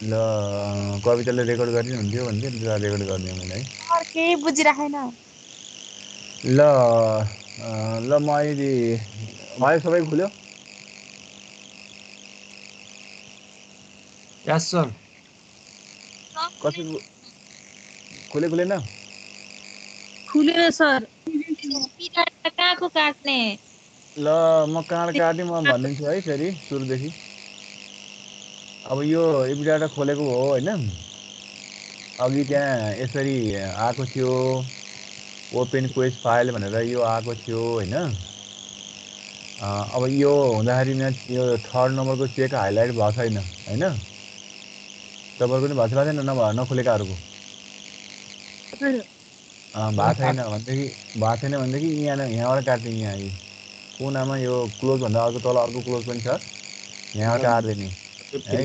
ल कविताले रेकर्ड गर्ने हुन्थ्यो भन्थे ल रेकर्ड गरिदिएँ मैले है। सर केही बुझिराखेन। ल ल म अहिले भयो सबै खुल्यो। यस सर। कति खुले खुलेन? खुलेन सर। पिरियड कहाँको काट्ने? ल म कहाँ काटेँ म भनिदिन्छु है फेरि सुरुदेखि। अब यो एपिडाटा खोलेको हो होइन। अघि त्यहाँ यसरी आएको थियो ओपन क्वेस्ट फाइल भनेर यो आएको थियो होइन। अब यो हुँदाखेरि यो थर्ड नम्बरको चेक हाइलाइट भएको छैन होइन। तपाईँहरूको पनि भएको छैन नखोलेकाहरूको भएको छैन भनेदेखि यहाँबाट काट्ने यहाँ कुनामा यो क्लोजभन्दा अर्को तल अर्को क्लोज पनि छ यहाँबाट काट्दिने है।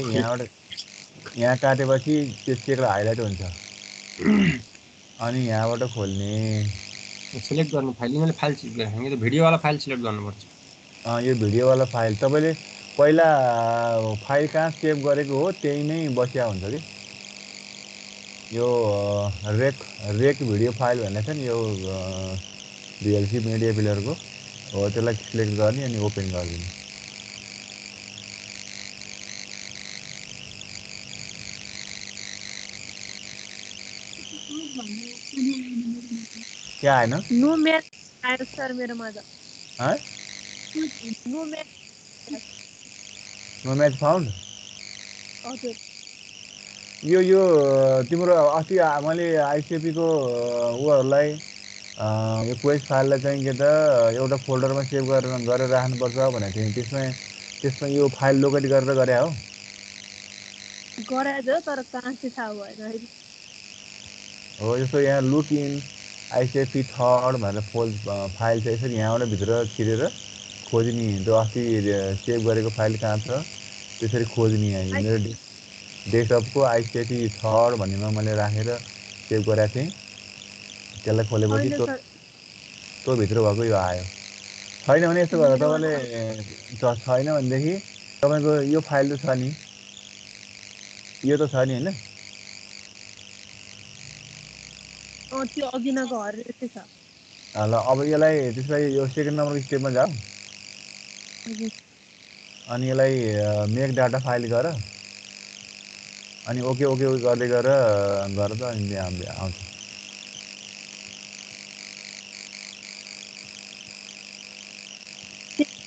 यहाँ काटेपछि त्यो चेकलाई हाइलाइट हुन्छ अनि यहाँबाट खोल्ने। सिलेक्ट गर्नु फाइल मैले फाइल हामीले भिडियोवाला फाइल सिलेक्ट गर्नुपर्छ। यो भिडियोवाला फाइल तपाईँले पहिला फाइल कहाँ सेभ गरेको हो त्यही नै बसिया हुन्छ कि। यो रेक भिडियो फाइल भन्ने छ नि यो VLC मिडिया प्लेयरको हो त्यसलाई सिलेक्ट गर्ने अनि ओपन गरिदिने। क्या आएन? नो म्याच आयो सर मेरोमा त। No match no match found. हजुर। यो तिम्रो अस्ति मैले आइसिएपीको उहरूलाई यो क्वेस्ट फाइललाई चाहिँ के त एउटा फोल्डरमा सेभ गरेर राख्नुपर्छ भनेको थिएँ। त्यसमा यो फाइल लोकेट गरेर गरे हो। गराएछ तर कहाँ चाहिँ थाहा भएन अहिले। हो जस्तो यहाँ लुक इन आइसिएपी थर्ड भनेर फाइल छ यसरी यहाँबाट भित्र छिरेर खोज्ने। त्यो अस्ति सेभ गरेको फाइल कहाँ छ त्यसरी खोज्ने। यहाँ मेरो डेस्कटपको आइसिएपी थर्ड भन्नेमा मैले राखेर सेभ गरेको थिएँ। त्यसलाई खोलेपछि त्यो भित्र भएको यो आयो। छैन भने यस्तो गरेर तपाईँले छैन भनेदेखि तपाईँको यो फाइल त छ नि यो त छ नि होइन। त्यो अघिनाको हरेर चाहिँ छ। ल अब यसलाई त्यसलाई यो सेकेन्ड नम्बरको स्टेपमा जाऊ अनि यसलाई मेक डाटा फाइल गर अनि ओके ओके गर्दै गर त अनि आउँछ।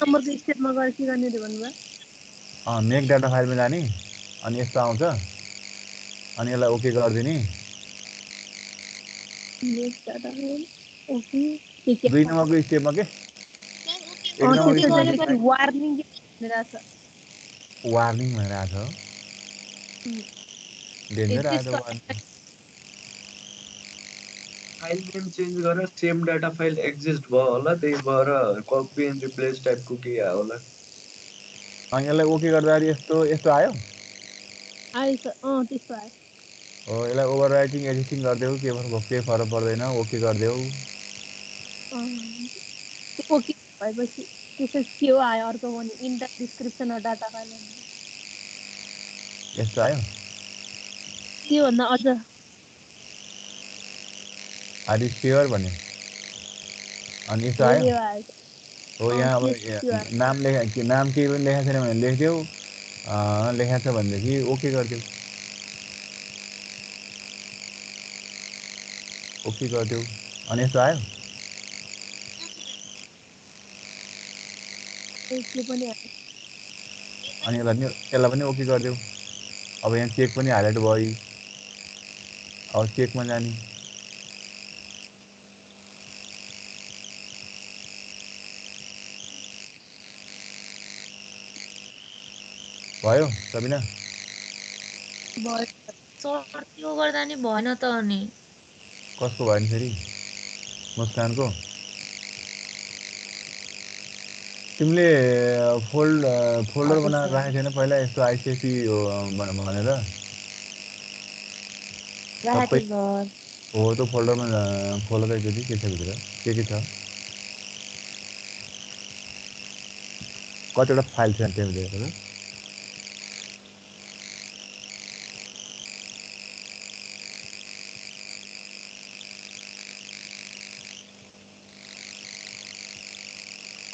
नम्बरको स्टेपमा गएर के गर्ने भन्नुभयो? मेक डाटा फाइलमा जाने अनि यस्तो आउँछ अनि यसलाई ओके गरिदिने। 2 नम्बरको स्टेपमा के 1 नम्बरको वार्निङ भनिरहेछ। वार्निङ भनेर आएको छ। डेन्जर आयो त वार्निङ। फाइल नेम चेन्ज गरेर सेम डाटा फाइल एक्जिस्ट भयो होला त्यही भएर कपी एन्ड रिप्लेस टाइपको के आयो होला। अनि यसलाई ओके गर्दाखेरि यस्तो आयो। त्यस्तो आयो। हो यसलाई ओभरराइटिङ एडिटिङ गरिदेऊ केही फरक पर्दैन ओके गरिदेऊ। ओके भएपछि त्यसपछि के हो आयो अर्को भने इन्टर डिस्क्रिप्सन डाटा फाइल यस्तो आयो। त्योभन्दा अझ आर स्योर भन्ने अनि यस्तो आयो। हो यहाँ अब नाम केही पनि लेखेको छैन भने लेखिदेऊ लेखेको छ भनेदेखि ओके गरिदेऊ। ओके गरिदेऊ अनि यस्तो आयो। अनि यसलाई पनि ओके गरिदेऊ। अब यहाँ चेक पनि हाइलाइट भयो। अब चेकमा जाने भयो सबिना त्यो गर्दा नि भएन त अनि कसको भयो नि फेरि मुस्कानको तिमीले फोल्डर बनाएर राखेको थिएन पहिला यस्तो आइसिएपी भनेर सबै हो त्यो फोल्डरमा खोलेर एकचोटि के छ भित्र के छ कतिवटा फाइल छ त्यहाँ भित्र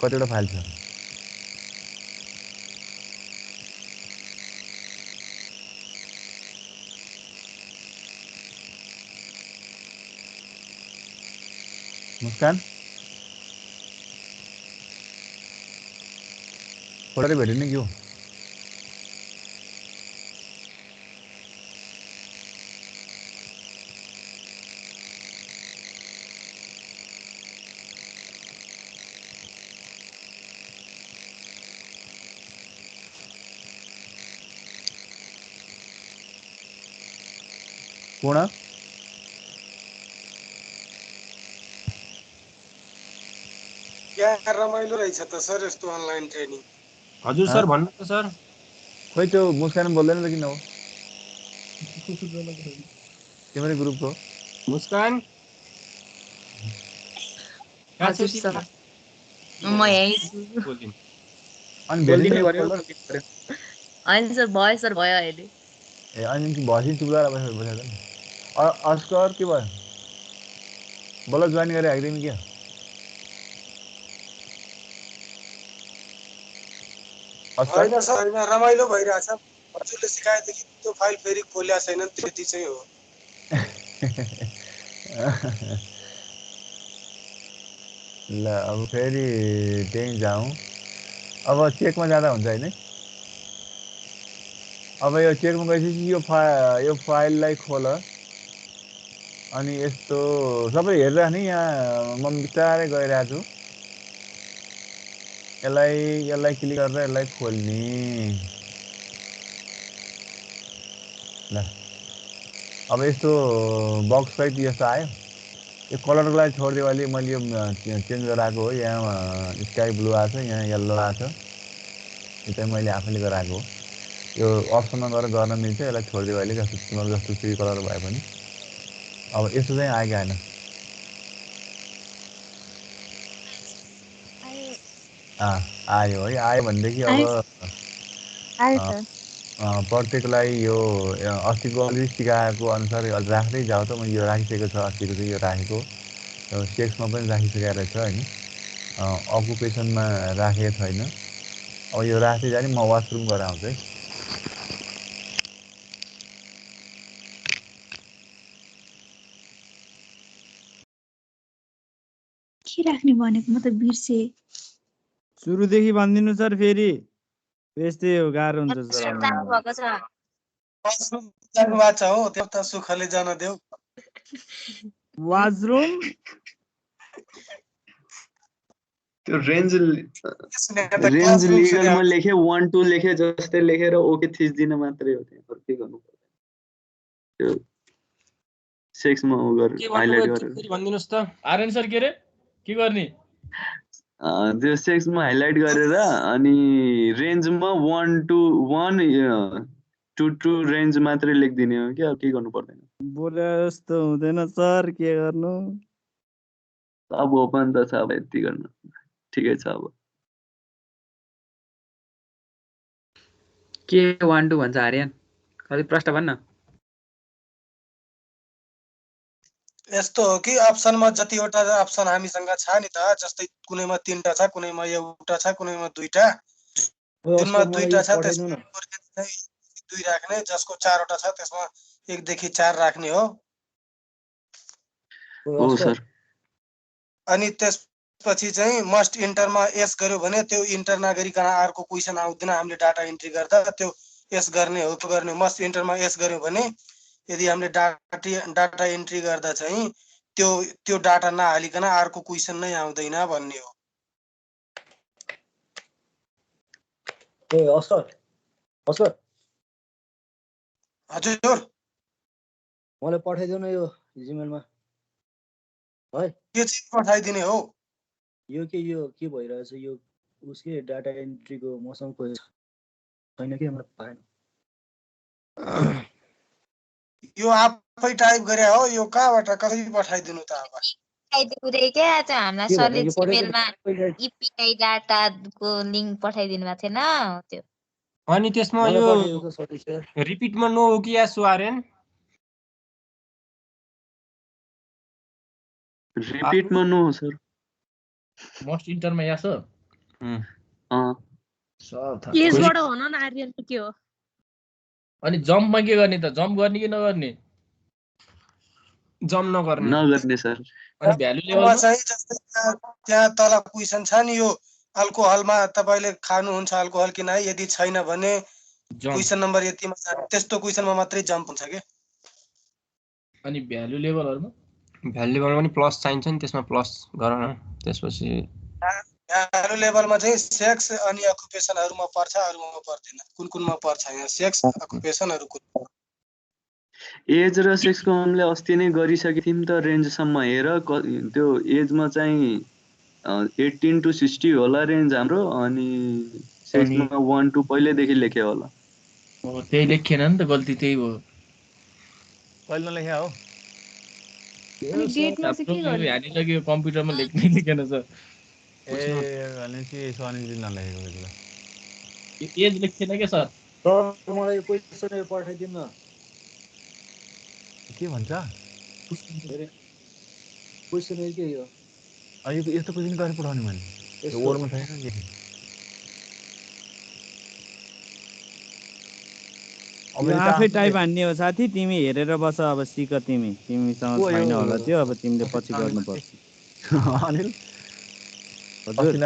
कतिवटा फाइल छ मुस्कान थोड़ा भेटिने क्यों पूर्ण क्या रमाइलो रहेछ त सर यस्तो अनलाइन ट्रेनिङ हजुर सर भन्नु त सर खोइ त्यो मुस्कान बोल्दैन त किन हो तिम्रो ग्रुपको मुस्कान हजुर सर म यही छु अनि बोलिदिने भेटिन्छ गर्यो होइन सर भयो सर भयो अहिले ए अनि भसी चुप्ला बसेको नि अस्कर के भयो बल्ल जोइन गरे आइदिनु क्या अस्कर होइन सर यहाँ रमाइलो भइरहेछ हजुरले सिकाएदेखि त्यो फाइल फेरि खोल्या छैन त्यति चाहिँ हो ल अब फेरि त्यहीँ जाउँ अब चेकमा जाँदा हुन्छ होइन अब यो चेकमा गएपछि यो फाइललाई खोल अनि यस्तो सबै हेरिराख्ने यहाँ म बिस्तारै गइरहेको छु यसलाई क्लिक गरेर यसलाई खोल्ने ल अब यस्तो बक्स सहित यस्तो आयो यो कलरको लागि छोडिदियो अहिले मैले यो चेन्ज गराएको हो यहाँ स्काई ब्लू आएको छ यहाँ येल्लो आएको छ यो चाहिँ मैले आफैले गराएको हो यो अप्सनमा गएर गर्न मिल्छ यसलाई छोडिदियो अहिले जस्तो सुई कलर भए पनि अब यस्तो चाहिँ आयो कि आएन आयो है आयो भनेदेखि अब प्रत्येकलाई यो अस्तिको अलिक सिकाएको अनुसार राख्दै जाऊ त मैले यो राखिसकेको छ अस्तिको चाहिँ यो राखेको सेक्समा पनि राखिसकेको रहेछ होइन अकुपेसनमा राखेको छैन अब यो राख्दै जाने म वासरुम गएर आउँछु है के राख्ने भनेको म त बिर्से सुरुदेखि भनिदिनु सर फेरि यस्तै हो गाह्रो हुन्छ सर भएको छ वासरुम जानु भएको छ हो त्यो त सुखले जान देऊ वासरुम त्यो रेन्ज लिगलमा लेखे 1 2 लेखे जस्तै लेखेर ओके थिच्दिन मात्रै हो त्यहाँ अरु के गर्नु पर्दैन त्यो सेक्समा उ गरेर हाइलाइट गरेर फेरि भन्दिनुस् त आर्यन सर के रे के गर्ने त्यो सेक्समा हाइलाइट गरेर अनि रेन्जमा 1 2 1 2 2 रेन्ज मात्रै लेख्दिने हो के के गर्नु पर्दैन बोले जस्तो हुँदैन सर के गर्नु अब ओपन त छ अब यति गर्नु ठिकै छ अब के 1 2 भन्छ आर्यन कति प्रश्न भन्न यस्तो हो कि अप्सनमा जतिवटा अप्सन हामीसँग छ नि त जस्तै कुनैमा 3टा छ कुनैमा एउटा छ कुनैमा 2टा जुनमा 2टा छ त्यसमा 2 राख्ने जसको 4वटा छ त्यसमा 1 देखि 4 राख्ने हो सर अनि त्यसपछि चाहिँ मस्ट इन्टरमा एस गर्यो भने त्यो इन्टर नगरिकन अर्को क्वेशन आउँदैन हामीले डाटा इन्ट्री गर्दा त्यो एस गर्ने हो त्यो गर्ने मस्ट इन्टरमा एस गर्यो भने यदि हामीले डाटा इन्ट्री गर्दा चाहिँ त्यो डाटा नहालिकन अर्को क्वेशन नै आउँदैन भन्ने हो ए अस्कर हजुर मलाई पठाइदेऊ न यो जिमेलमा है के चाहिँ पठाइदिने हो यो के भइरहेछ यो उसकै डाटा एन्ट्रीको मसँग कोही छैन के मलाई पाएन यो आफै टाइप गरे हो यो कहाँबाट कसरी पठाइदिनु त अब क्या त्यो हामीलाई सरले जिमेलमा इपिआई डाटाको लिंक पठाइदिनु भएको थिएन त्यो अनि त्यसमा यो रिपिटमा नो हो कि यस हो आर्यन रिपिटमा नो हो सर मोस्ट इन्टरमा या सर सब थाहा छ। एजबाट भन न आर्यन के हो? अनि जम्पमा के गर्ने त? जम्प गर्ने कि नगर्ने? जम्प नगर्ने नगर्ने सर। अनि भ्यालु जम्पमा लेभलमा चाहिँ जस्तै त्यहाँ तल क्वेसन छ नि, यो अल्कोहलमा तपाईँले खानुहुन्छ अल्कोहल कि नै, यदि छैन भने जम्प। क्वेसन नम्बर यतिमा छ, त्यस्तो क्वेसनमा मात्रै जम्प हुन्छ के। अनि भ्यालु लेभलहरुमा भ्यालु लेभलमा पनि प्लस चाहिन्छ नि, त्यसमा प्लस गर न। त्यसपछि भ्यालु लेभलमा चाहिँ सेक्स अनि अकुपेसनहरुमा पर्छ, अरूमा पर्दैन। कुन कुनमा पर्छ यहाँ सेक्स अकुपेसनहरु कुन? एज र सेक्सको हामीले अस्ति नै गरिसकेको थियौँ त रेन्जसम्म हेर। त्यो एजमा चाहिँ 18 to 60 होला रेन्ज हाम्रो, अनि सेक्समा 1 to पहिलेदेखि लेखे होला। हो त्यही लेखेन नि त, गल्ती त्यही भयो। कहिले नलेख्या हो? अनि डेटमा चाहिँ के गर्ने? यहाँनिर यो कम्प्युटरमा लेख्नै लेखेन सर। भनेपछि सनिले नलेखेको बेला एज लेखेन क्या सर। सर मलाई यो क्वेसन पठाइदिनु न। के भन्छ? क्वेसन के हो? यो यस्तो क्वेसन गरी पठाउने मैले वर्डमा छैन के? अब आफै टाइप हान्ने हो साथी, तिमी हेरेर बस। अब सिक तिमीसँग छैन होला त्यो, अब तिमीले पछि गर्नुपर्छ। अनिल हजुर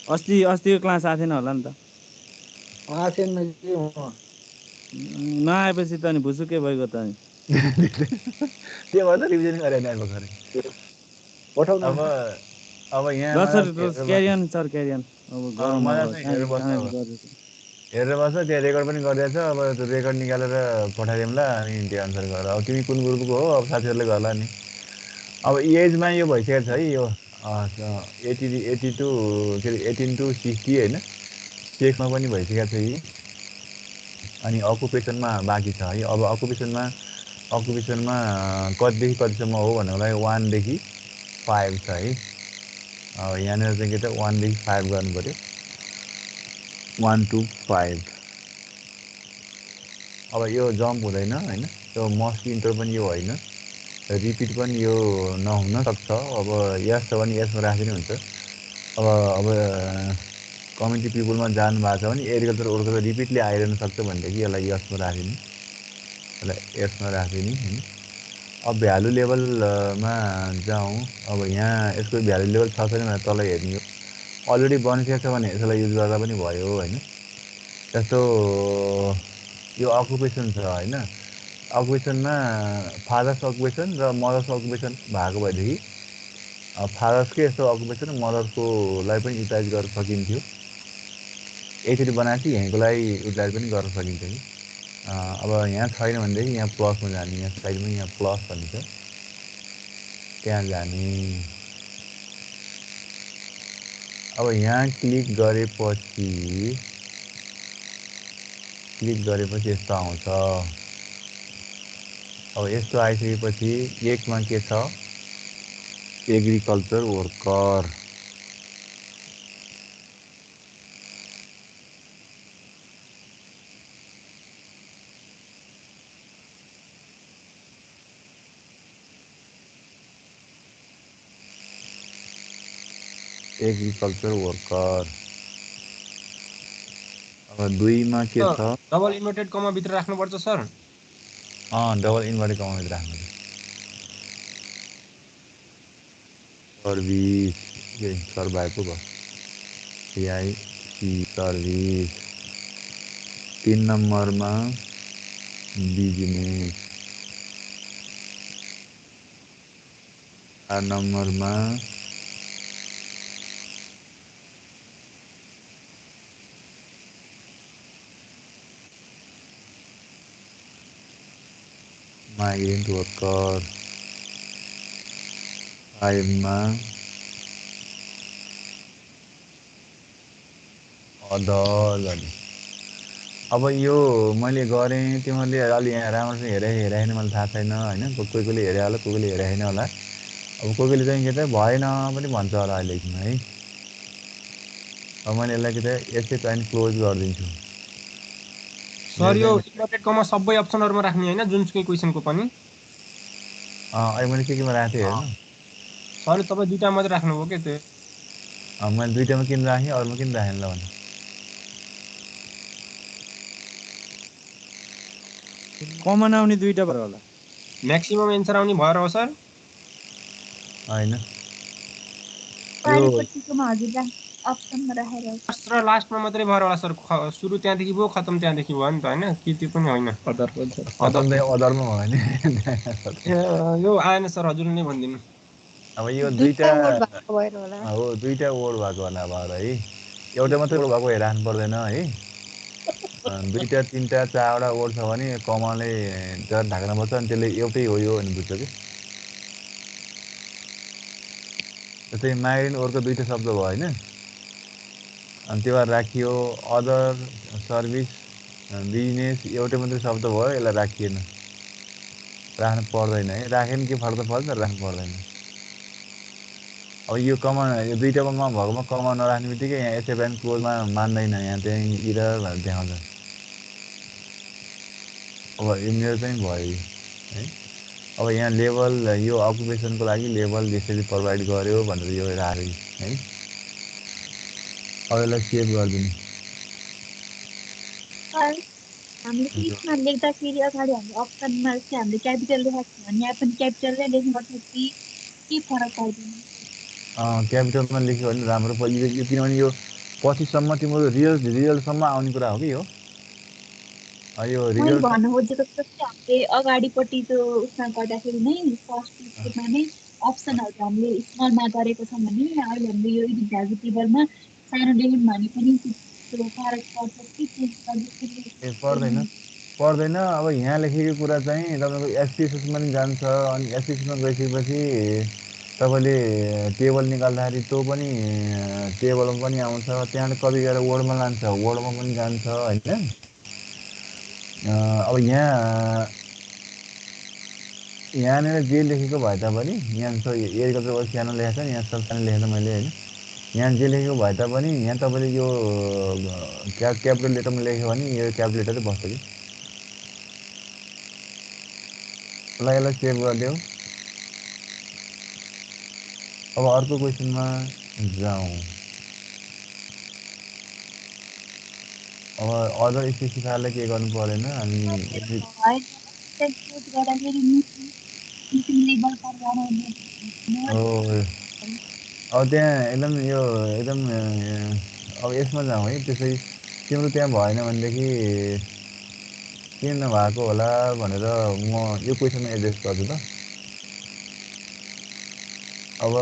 अस्तिको क्लास आथेन होला नि त। नआएपछि त नि भुसुकै भइगयो त नि। त्यो भएर रिभिजन गरेन भर्खरै। अब यहाँ सर क्यारियन सर क्यारियन। अब गरौँ हेरेर बस्छ, त्यहाँ रेकर्ड पनि गरिदिएछ। अब त्यो रेकर्ड निकालेर पठाइदिउँला, अनि त्यो अनुसार गर। अब तिमी कुन ग्रुपको हो, अब साथीहरूले गर्ला नि। अब एजमा यो भइसकेको छ है, यो 18 to 60 होइन, सेक्समा पनि भइसकेको छ यी। अनि अकुपेसनमा बाँकी छ है। अब अकुपेसनमा कतिदेखि कतिसम्म हो भन्नुलाई 1 देखि 5 छ है। अब यहाँनिर चाहिँ के त 1 देखि 5 गर्नु पऱ्यो, 1 to 5। अब यो जम्प हुँदैन होइन, त्यो मस्ट इन्टर पनि यो होइन, रिपिट पनि यो नहुन सक्छ। अब यस छ भने यसमा राख्दिनु हुन्छ। अब कम्युनिटी पिपुलमा जानु भएको छ भने एग्रिकल्चर ओर्कल्चर रिपिटली आइरहन सक्छ भनेदेखि यसलाई यसमा राखिदिनु, यसलाई यसमा राखिदिनु होइन। अब भ्यालु लेभलमा जाउँ। अब यहाँ यसको भ्यालु लेभल छ छैन भनेर तल हेर्ने हो। अलरेडी बनिसकेको छ भने यसलाई युज गर्दा पनि भयो होइन। जस्तो यो अकुपेसन छ होइन, अकुपेसनमा फादर्स अकुपेसन र मदर्स अकुपेसन भएको भएदेखि फादर्सकै यस्तो अकुपेसन मदर्सकोलाई पनि युटिलाइज गर्न सकिन्थ्यो। यसरी बनाएपछि यहीँको लागि युटिलाइज पनि गर्न सकिन्छ कि। अब यहाँ छैन भनेदेखि यहाँ प्लसमा जाने, यहाँ साइडमा यहाँ प्लस भन्ने छ, त्यहाँ जाने। अब यहाँ क्लिक गरेपछि यस्तो आउँछ। अब यस्तो आइसकेपछि एकमा के छ, एग्रिकल्चर वर्कर। Agriculture worker. अब 2 मा के छ, डबल इन्भर्टेड कमा भित्र राख्नुपर्छ सर। डबल इन्भर्टेड कमा भित्र राख्नु। सर्भिस सर्भाइभ भयो, CIC सर्भिस। 3 नम्बरमा बिजनेस, 4 नम्बरमा माइग्रेन्ट वर्कर, 5 मा अदर। अब यो मैले गरेँ, तिमीहरूले अलि यहाँ राम्रोसँग हेरेन मलाई थाहा छैन होइन। कोहीले हेरे होला, कोहीले हेरे होइन होला। अब कोहीले चाहिँ के त भएन पनि भन्छ होला अहिलेसम्म है। अब मैले यसलाई के त यसै चाहिँ क्लोज गरिदिन्छु। सर यो इन्भर्टेड कमा सबै अप्सनहरुमा राख्ने हैन, जुनसुकै क्वेशनको पनि? अहिले मैले केमा राखेँ हेर्नु। सर तपाईँ दुईटा मात्रै राख्नुभयो के त्यो? मैले दुईटामा किन राखेँ अरूमा किन राखेँ ल भन्नु कमन आउने दुईटा भएर होला म्याक्सिमम एन्सर आउने भएर हो सर होइन यो अगाडिपट्टिकोमा हजुर अप्सनमा राखेर फर्स्ट र लास्टमा मात्रै भएर होला सर सुरु त्यहाँदेखि भयो खतम त्यहाँदेखि भयो नि त होइन कि त्यो पनि होइन खतम चाहिँ अदरमा हो भने यो आएन सर हजुरले नै भनिदिनु अब यो दुईटा वर्ड भएको भएर होला हो दुईटा वर्ड भएको होला भएर है एउटा मात्रै वर्ड भएको हेरिराख्नु पर्दैन है दुईटा तिनवटा चारवटा वर्ड छ भने कमलले जब ढाक्नुपर्छ अनि त्यसले एउटै हो यो भने बुझ्छ कि जस्तै माइग्रेन ओरको दुईटा शब्द भयो होइन अनि त्यो भएर राखियो अदर सर्भिस बिजनेस एउटै मात्रै शब्द भयो यसलाई राखिएन राख्नु पर्दैन है राख्यो नि के फर्क त पर्छ राख्नु पर्दैन अब यो कमन यो दुईटामा भएकोमा कमन नराख्ने बित्तिकै यहाँ एसएफएन क्लोजमा मान्दैन यहाँ चाहिँ इरर भनेर देखाउँछ अब यो मेरो चाहिँ भयो है अब यहाँ लेभल यो अकुपेसनको लागि लेभल यसरी प्रोभाइड गर्यो भनेर यो राखेँ है अब यसलाई सेभ गरिदिनु हामीले त्यसमा लेख्दाखेरि अगाडि हाम्रो अप्सनमा चाहिँ हामीले क्यापिटल लेखेको छ भने यहाँ पनि क्यापिटलले लेख्नुपर्छ कि के फरक पर्दैन क्यापिटलमा लेख्यो भने राम्रो पऱ्यो यो किनभने यो पछिसम्म तिम्रो रिजल्टसम्म आउने कुरा हो कि यो यो मैले रिजल्ट भन्नु खोजेको चाहिँ हामीले अगाडिपट्टि त्यो उसमा गर्दाखेरि नै फर्स्ट स्टेपमा नै अप्सनहरू हामीले स्मलमा गरेको छौँ भने अहिले हामीले यो भ्यालु टेबलमा सानो लेख्यौँ भने पनि त्यो फरक पर्छ कि चेन्ज पर्दैन अब यहाँ लेखेको कुरा चाहिँ तपाईँको एसपिएसएसमा पनि जान्छ अनि एसपिएसएसमा गइसकेपछि तपाईँले टेबल निकाल्दाखेरि त्यो पनि टेबलमा पनि आउँछ त्यहाँबाट कपी गरेर वर्डमा लान्छ वर्डमा पनि जान्छ होइन अब यहाँनिर जे लेखेको भए तापनि यहाँ एग्रिकल्चर सानो लेखेको छ यहाँ सब सानो लेखेको मैले होइन यहाँ जे लेखेको भए तापनि यहाँ तपाईँले यो क्यापिटल लेटरमा लेख्यो भने यो क्यापिटल लेटर बस्छ कि ल यसलाई सेभ गरिदेऊ अब अर्को क्वेसनमा जाउँ अब अदर स्पेसिफायरलाई के गर्नु परेन हामी अब त्यहाँ एकदम यो एकदम अब यसमा जाउँ है त्यसै तिम्रो त्यहाँ भएन भनेदेखि किन नभएको होला भनेर म यो क्वेसनमा एड्रेस गर्छु त अब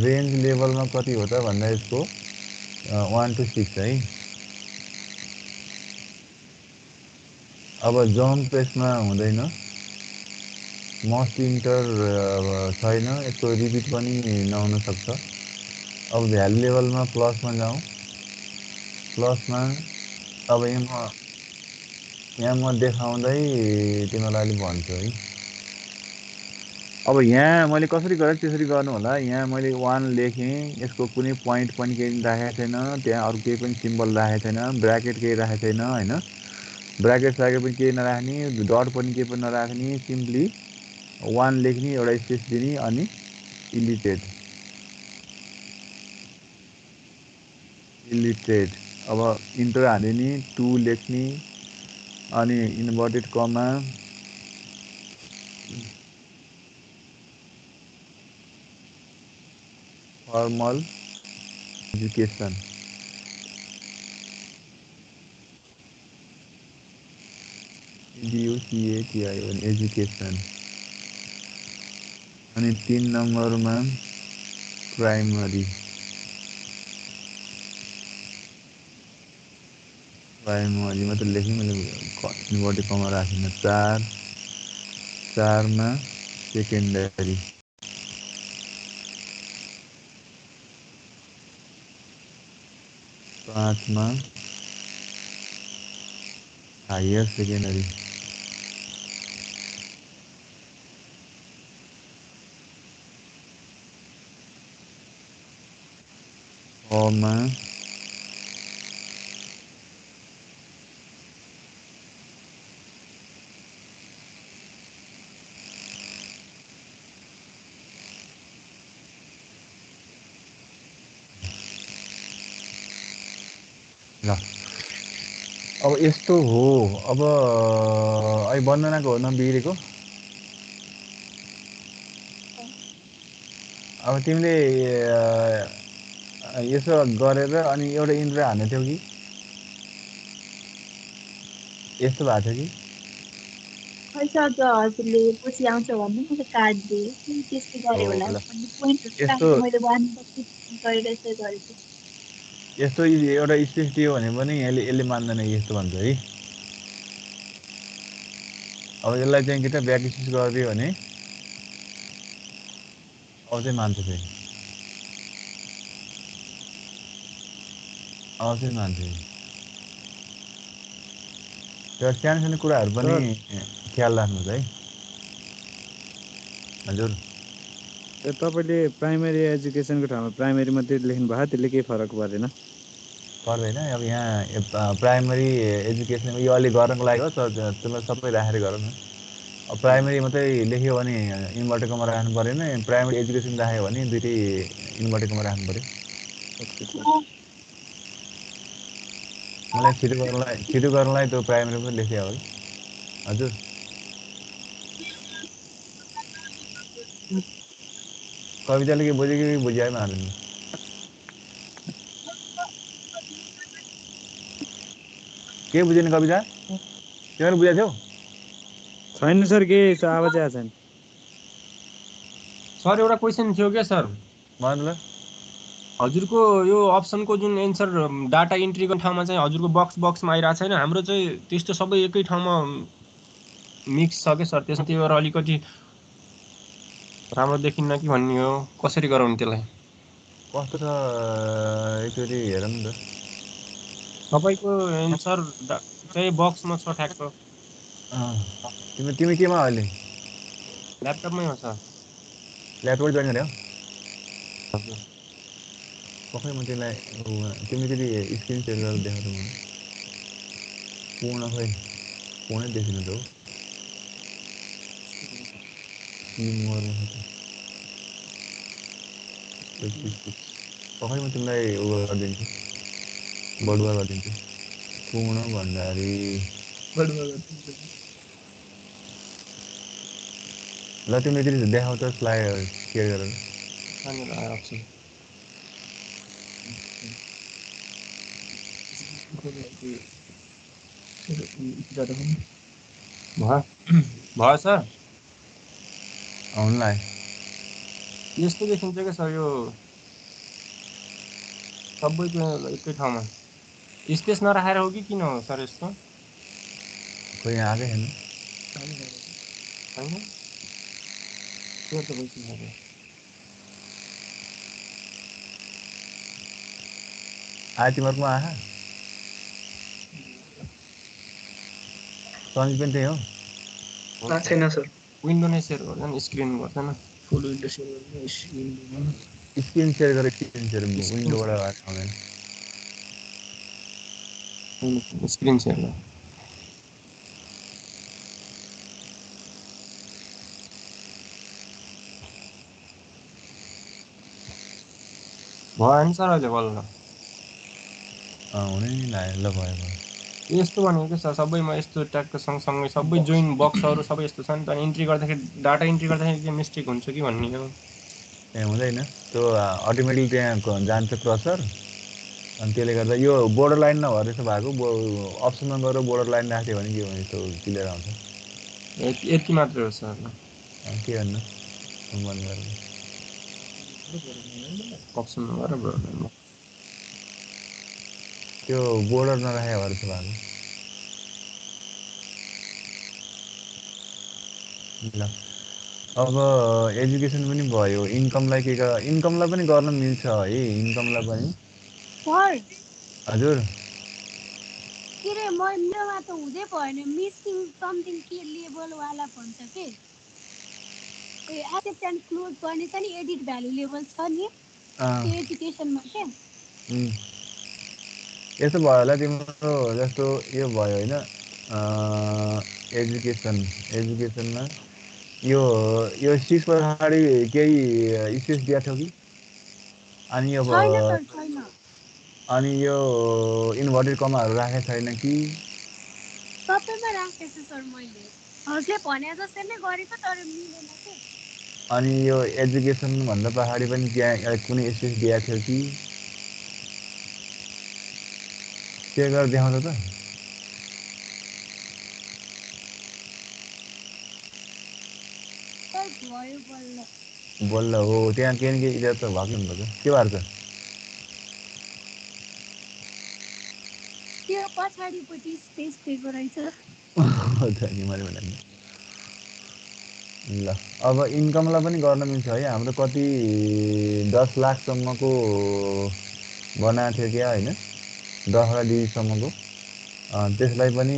रेन्ज लेभलमा कति हो त भन्दा यसको 1 to 6 है अब जम्प पेसमा हुँदैन मस्ट इन्टर छैन यसको रिपिट पनि नहुन सक्छ अब भ्यालु लेभलमा प्लसमा जाउँ प्लसमा अब यहाँ म देखाउँदै तिमीलाई अलिक भन्छु है अब यहाँ मैले कसरी गरेँ त्यसरी गर्नु होला यहाँ मैले 1 लेखेँ यसको कुनै पोइन्ट पनि केही राखेको छैन त्यहाँ अरू केही पनि सिम्बल राखेको छैन ब्राकेट केही राखेको छैन होइन ब्राकेट पनि केही नराख्ने डट पनि केही पनि नराख्ने सिम्पली 1 लेख्ने एउटा स्पेस दिने अनि इलिट्रेट अब इन्टर हालिने 2 लेख्ने अनि इन्भर्टेड कमा फर्मल एजुकेसन DUCATION एजुकेसन अनि 3 नम्बरमा प्राइमरी मात्रै लेखेँ मैले इन्भर्टेड कमा राखेन 4मा सेकेन्डरी 5मा हायर सेकेन्डरी 6मा ल अब यस्तो हो अब अहिले वन्दनाको हो न बिग्रेको अब तिमीले यसो गरेर अनि एउटा इन्ट्रो हान्ने थियौ कि यस्तो भएको थियो कि खै सर हजुरले पछि आउँछ भन्नु मैले काटिदिएँ त्यस्तो गरेँ होला ल भन्ने पोइन्टहरू यस्तो राखेँ मैले 1 गरेर यसो गरेको यस्तो एउटा स्पेस दियो भने पनि यसले मान्दैन यस्तो भन्छ है अब यसलाई चाहिँ कि त ब्याक स्पेस गरिदियो भने अब चाहिँ मान्छ फेरि अब चाहिँ मान्छ त्यो सानो सानो कुराहरू पनि ख्याल राख्नुहोस् है हजुर तपाईँले प्राइमेरी एजुकेसनको ठाउँमा प्राइमेरी मात्रै लेख्नु भएको त्यसले केही फरक परेन पर्दैन अब यहाँ प्राइमरी एजुकेसन यो अलि गर्नको लागि हो त्यसलाई सबै राखेर गरौँ न अब प्राइमेरी मात्रै लेख्यो भने इन्भर्टेकोमा राख्नु परेन प्राइमेरी एजुकेसन राख्यो भने दुइटै इन्भर्टेकोमा राख्नु पऱ्यो मलाई छिटो गर्नलाई त्यो प्राइमेरी पनि लेख्यो हो हजुर कविताले के बुझ्यो कि बुझ्यो मार्नु के बुझेन कविता तिमीहरू बुझेको थियौ छैन सर केही आवाजै आएको छैन सर एउटा क्वेसन थियो क्या सर मतलब हजुरको यो अप्सनको जुन एन्सर डाटा इन्ट्री गर्ने ठाउँमा चाहिँ हजुरको बक्समा आइरहेको छैन हाम्रो चाहिँ त्यस्तो सबै एकै ठाउँमा मिक्स छ क्या सर त्यसमा त्यही भएर अलिकति राम्रो देखिन्न कि भन्ने हो कसरी गराउने त्यसलाई कस्तो छ एकचोटि हेरौँ नि त तपाईँको एन्सर चाहिँ बक्समा छ ठ्याक्क तिमी केमा अहिले ल्यापटपमै हो सर ल्यापटप जोइन गऱ्यौ हजुर पक्कै म त्यसलाई तिमीले फेरि स्क्रिन सेयर गरेर देखाउँछ मलाई पूर्ण खै पूर्णै देखिनु त हो पक्कै म तिमीलाई गरिदिन्छु बडुवा गरिदिन्छु पूर्ण भण्डारी ल तिमीले फेरि देखाउँछ स्लाइड सेयर गरेर भयो सर आउनुलाई यस्तो देखिन्छ क्या सर यो सबैको एकै ठाउँमा स्पेस नराखेर हो कि किन हो सर यस्तो खोइ यहाँ आएकै छैन होइन त्यो त भइसक्यो आयो तिमीहरूकोमा आँखा सन्जी पनि त्यही हो छैन सर विन्डो नै सेयर गर्दैन स्क्रिन गर्दैन फुल विन्डो सेयर गर्नु विन्डोमा स्क्रिन सेयर गरेर स्क्रिन सेयर विन्डोबाट आउँदैन स्क्रिन सेयर गर्नु भयो नि सर अहिले बल्ल हुनै नि लाग्यो ल भयो भयो यस्तो भनेको के सर सबैमा यस्तो ट्यागको सँगसँगै सबै जोइन बक्सहरू सबै यस्तो छ नि त इन्ट्री गर्दाखेरि डाटा इन्ट्री गर्दाखेरि के मिस्टेक हुन्छ कि भन्ने हो ए हुँदैन त्यो अटोमेटिक त्यहाँ जान्छ क्रसर अनि त्यसले गर्दा यो बोर्डर लाइन नभएर यस्तो भएको अप्सनमा गएर बोर्डर लाइन राख्यो भने के हुन्छ यस्तो क्लियर आउँछ यति मात्रै हो सर के भन्नु बन्द गरेर अप्सनमा गएर बोर्डर त्यो बोर्डर नराखेको भएर यस्तो भएको ल अब एजुकेसन पनि भयो इन्कमलाई इन्कमलाई पनि गर्न मिल्छ है इन्कमलाई पनि हजुर के रे मेरोमा त हुँदै भएन मिसिङ समथिङ के लेभलवाला भन्छ के एक्सेप्ट एन्ड क्लोज गर्ने छ नि एडिट भ्यालु लेभल छ नि त्यो एजुकेसनमा के यस्तो भयो होला तिम्रो जस्तो यो भयो होइन एजुकेसनमा यो 6 पछाडि केही स्पेस दिएको थियो कि अनि अब अनि यो इन्भर्टेड कमाहरू राखेको छैन कि? सबैमा राखेको छु सर मैले। हजुरले भने जस्तै नै गरेको तर मिलेन के। अनि यो एजुकेसन भन्दा पछाडि पनि त्यहाँ कुनै स्पेस दिएको थियो कि? के गरेर देखाउँछ त? सर भयो बल्ल। बल्ल हो त्यहाँ के न के इज्जत त भएको हुनुपर्छ। के भएको छ? त्यो पछाडिपट्टि स्पेस दिएको रहेछ। मैले भने ल अब इन्कमलाई पनि गर्न मिल्छ है। हाम्रो कति 10 लाखसम्मको बनाएको थियो क्या होइन, 10 डिजिटसम्मको। त्यसलाई पनि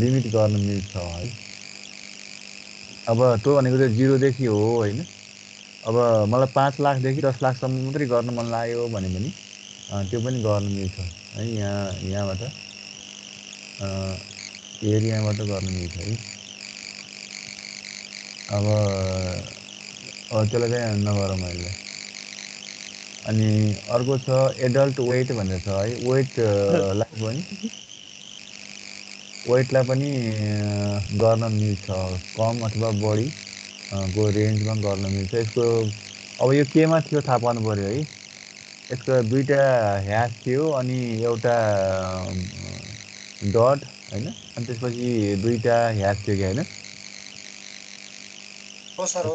लिमिट गर्न मिल्छ है। अब त्यो भनेको चाहिँ 0देखि हो होइन। अब मलाई 5 लाखदेखि 10 लाखसम्म मात्रै गर्न मन लाग्यो भने पनि त्यो पनि गर्न मिल्छ है। यहाँबाट एरियाबाट गर्न मिल्छ है। अब त्यसलाई चाहिँ नगरौँ अहिले। अनि अर्को छ एडल्ट वेट भनेर छ है। वेटलाई पनि गर्न मिल्छ, कम अथवा बढी को रेन्जमा गर्न मिल्छ। यसको अब यो केमा थियो थाहा पाउनु पऱ्यो है। यसको दुईवटा ह्यास थियो अनि एउटा डट होइन, अनि त्यसपछि दुईवटा ह्यास थियो कि होइन? हो सर हो।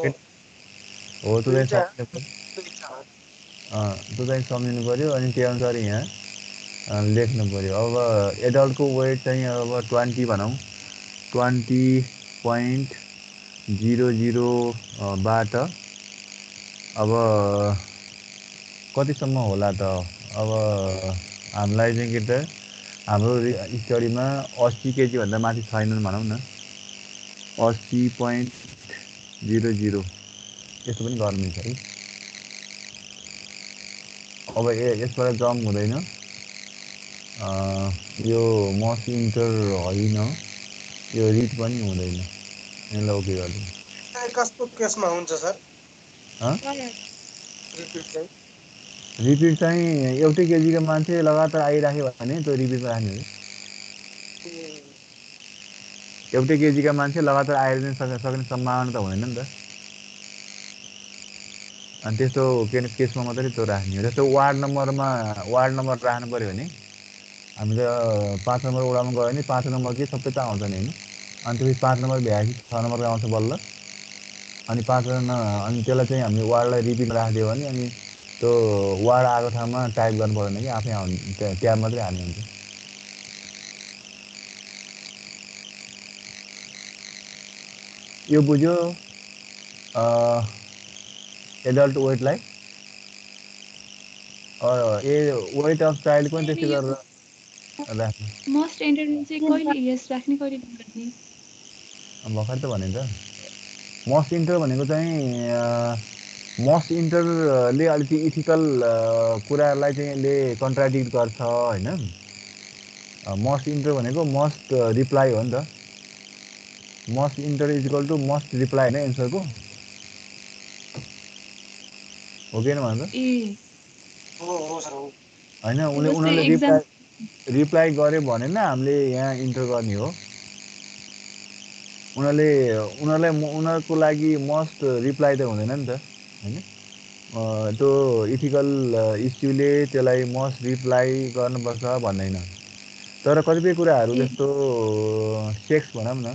हो त्यो चाहिँ सम्झिनु पऱ्यो अनि त्यही अनुसार यहाँ लेख्नु पऱ्यो। अब एडल्टको वेट चाहिँ अब 20 भनौँ, 20.00बाट अब कतिसम्म होला त? अब हामीलाई चाहिँ के त हाम्रो स्टडीमा 80 केजीभन्दा माथि छैनन् भनौँ न, 80.00 यस्तो पनि गर्नु मिल्छ है। अब यसबाट जम्प हुँदैन, यो मस्ट इन्टर होइन, यो रिड पनि हुँदैन। यसलाई ओके गरिदिनु। कस्तो केसमा हुन्छ सर रिपिट चाहिँ एउटै केजीको मान्छे लगातार आइराख्यो भने त्यो रिपिटमा राख्ने हो। एउटै केजीका मान्छे लगातार आइरहन सक्ने सम्भावना त हुँदैन नि त। अनि त्यस्तो केसमा मात्रै त्यो राख्ने हो। जस्तो वार्ड नम्बर राख्नु पऱ्यो भने हामी त 5 नम्बर वडामा गयो भने 5 नम्बर के सबै त आउँछ नि होइन। अनि त्यसपछि 5 नम्बर भ्याएपछि 6 नम्बरको आउँछ बल्ल। अनि अनि त्यसलाई चाहिँ हामीले वार्डलाई रिपिट राखिदियो भने अनि त्यो वार्ड आएको ठाउँमा टाइप गर्नु पर्दैन कि आफै आउने, ट्याब मात्रै हाल्ने हुन्छ। यो बुझ्यो एडल्ट वेटलाई? वेट अफ चाइल्ड पनि त्यस्तै गरेर राख्नु। मस्ट इन्टर चाहिँ कहिले यस राख्ने कहिले नराख्ने? भर्खर त भने त मस्ट इन्टर भनेको चाहिँ मस्ट इन्टरले अलिकति इथिकल कुरालाई चाहिँ यसले कन्ट्राडिक्ट गर्छ होइन। मस्ट इन्टर भनेको मस्ट रिप्लाई हो नि त। Must enter is equal to must reply होइन एन्सरको, हो कि होइन भन्छ? होइन उनीहरूले रिप्लाई गर्यो भने न हामीले यहाँ इन्टर गर्ने हो। उनीहरूको लागि मस्ट रिप्लाई त हुँदैन नि त होइन। त्यो इथिकल इस्युले त्यसलाई मस्ट रिप्लाई गर्नुपर्छ भन्दैन। तर कतिपय कुराहरू जस्तो सेक्स भनौँ न,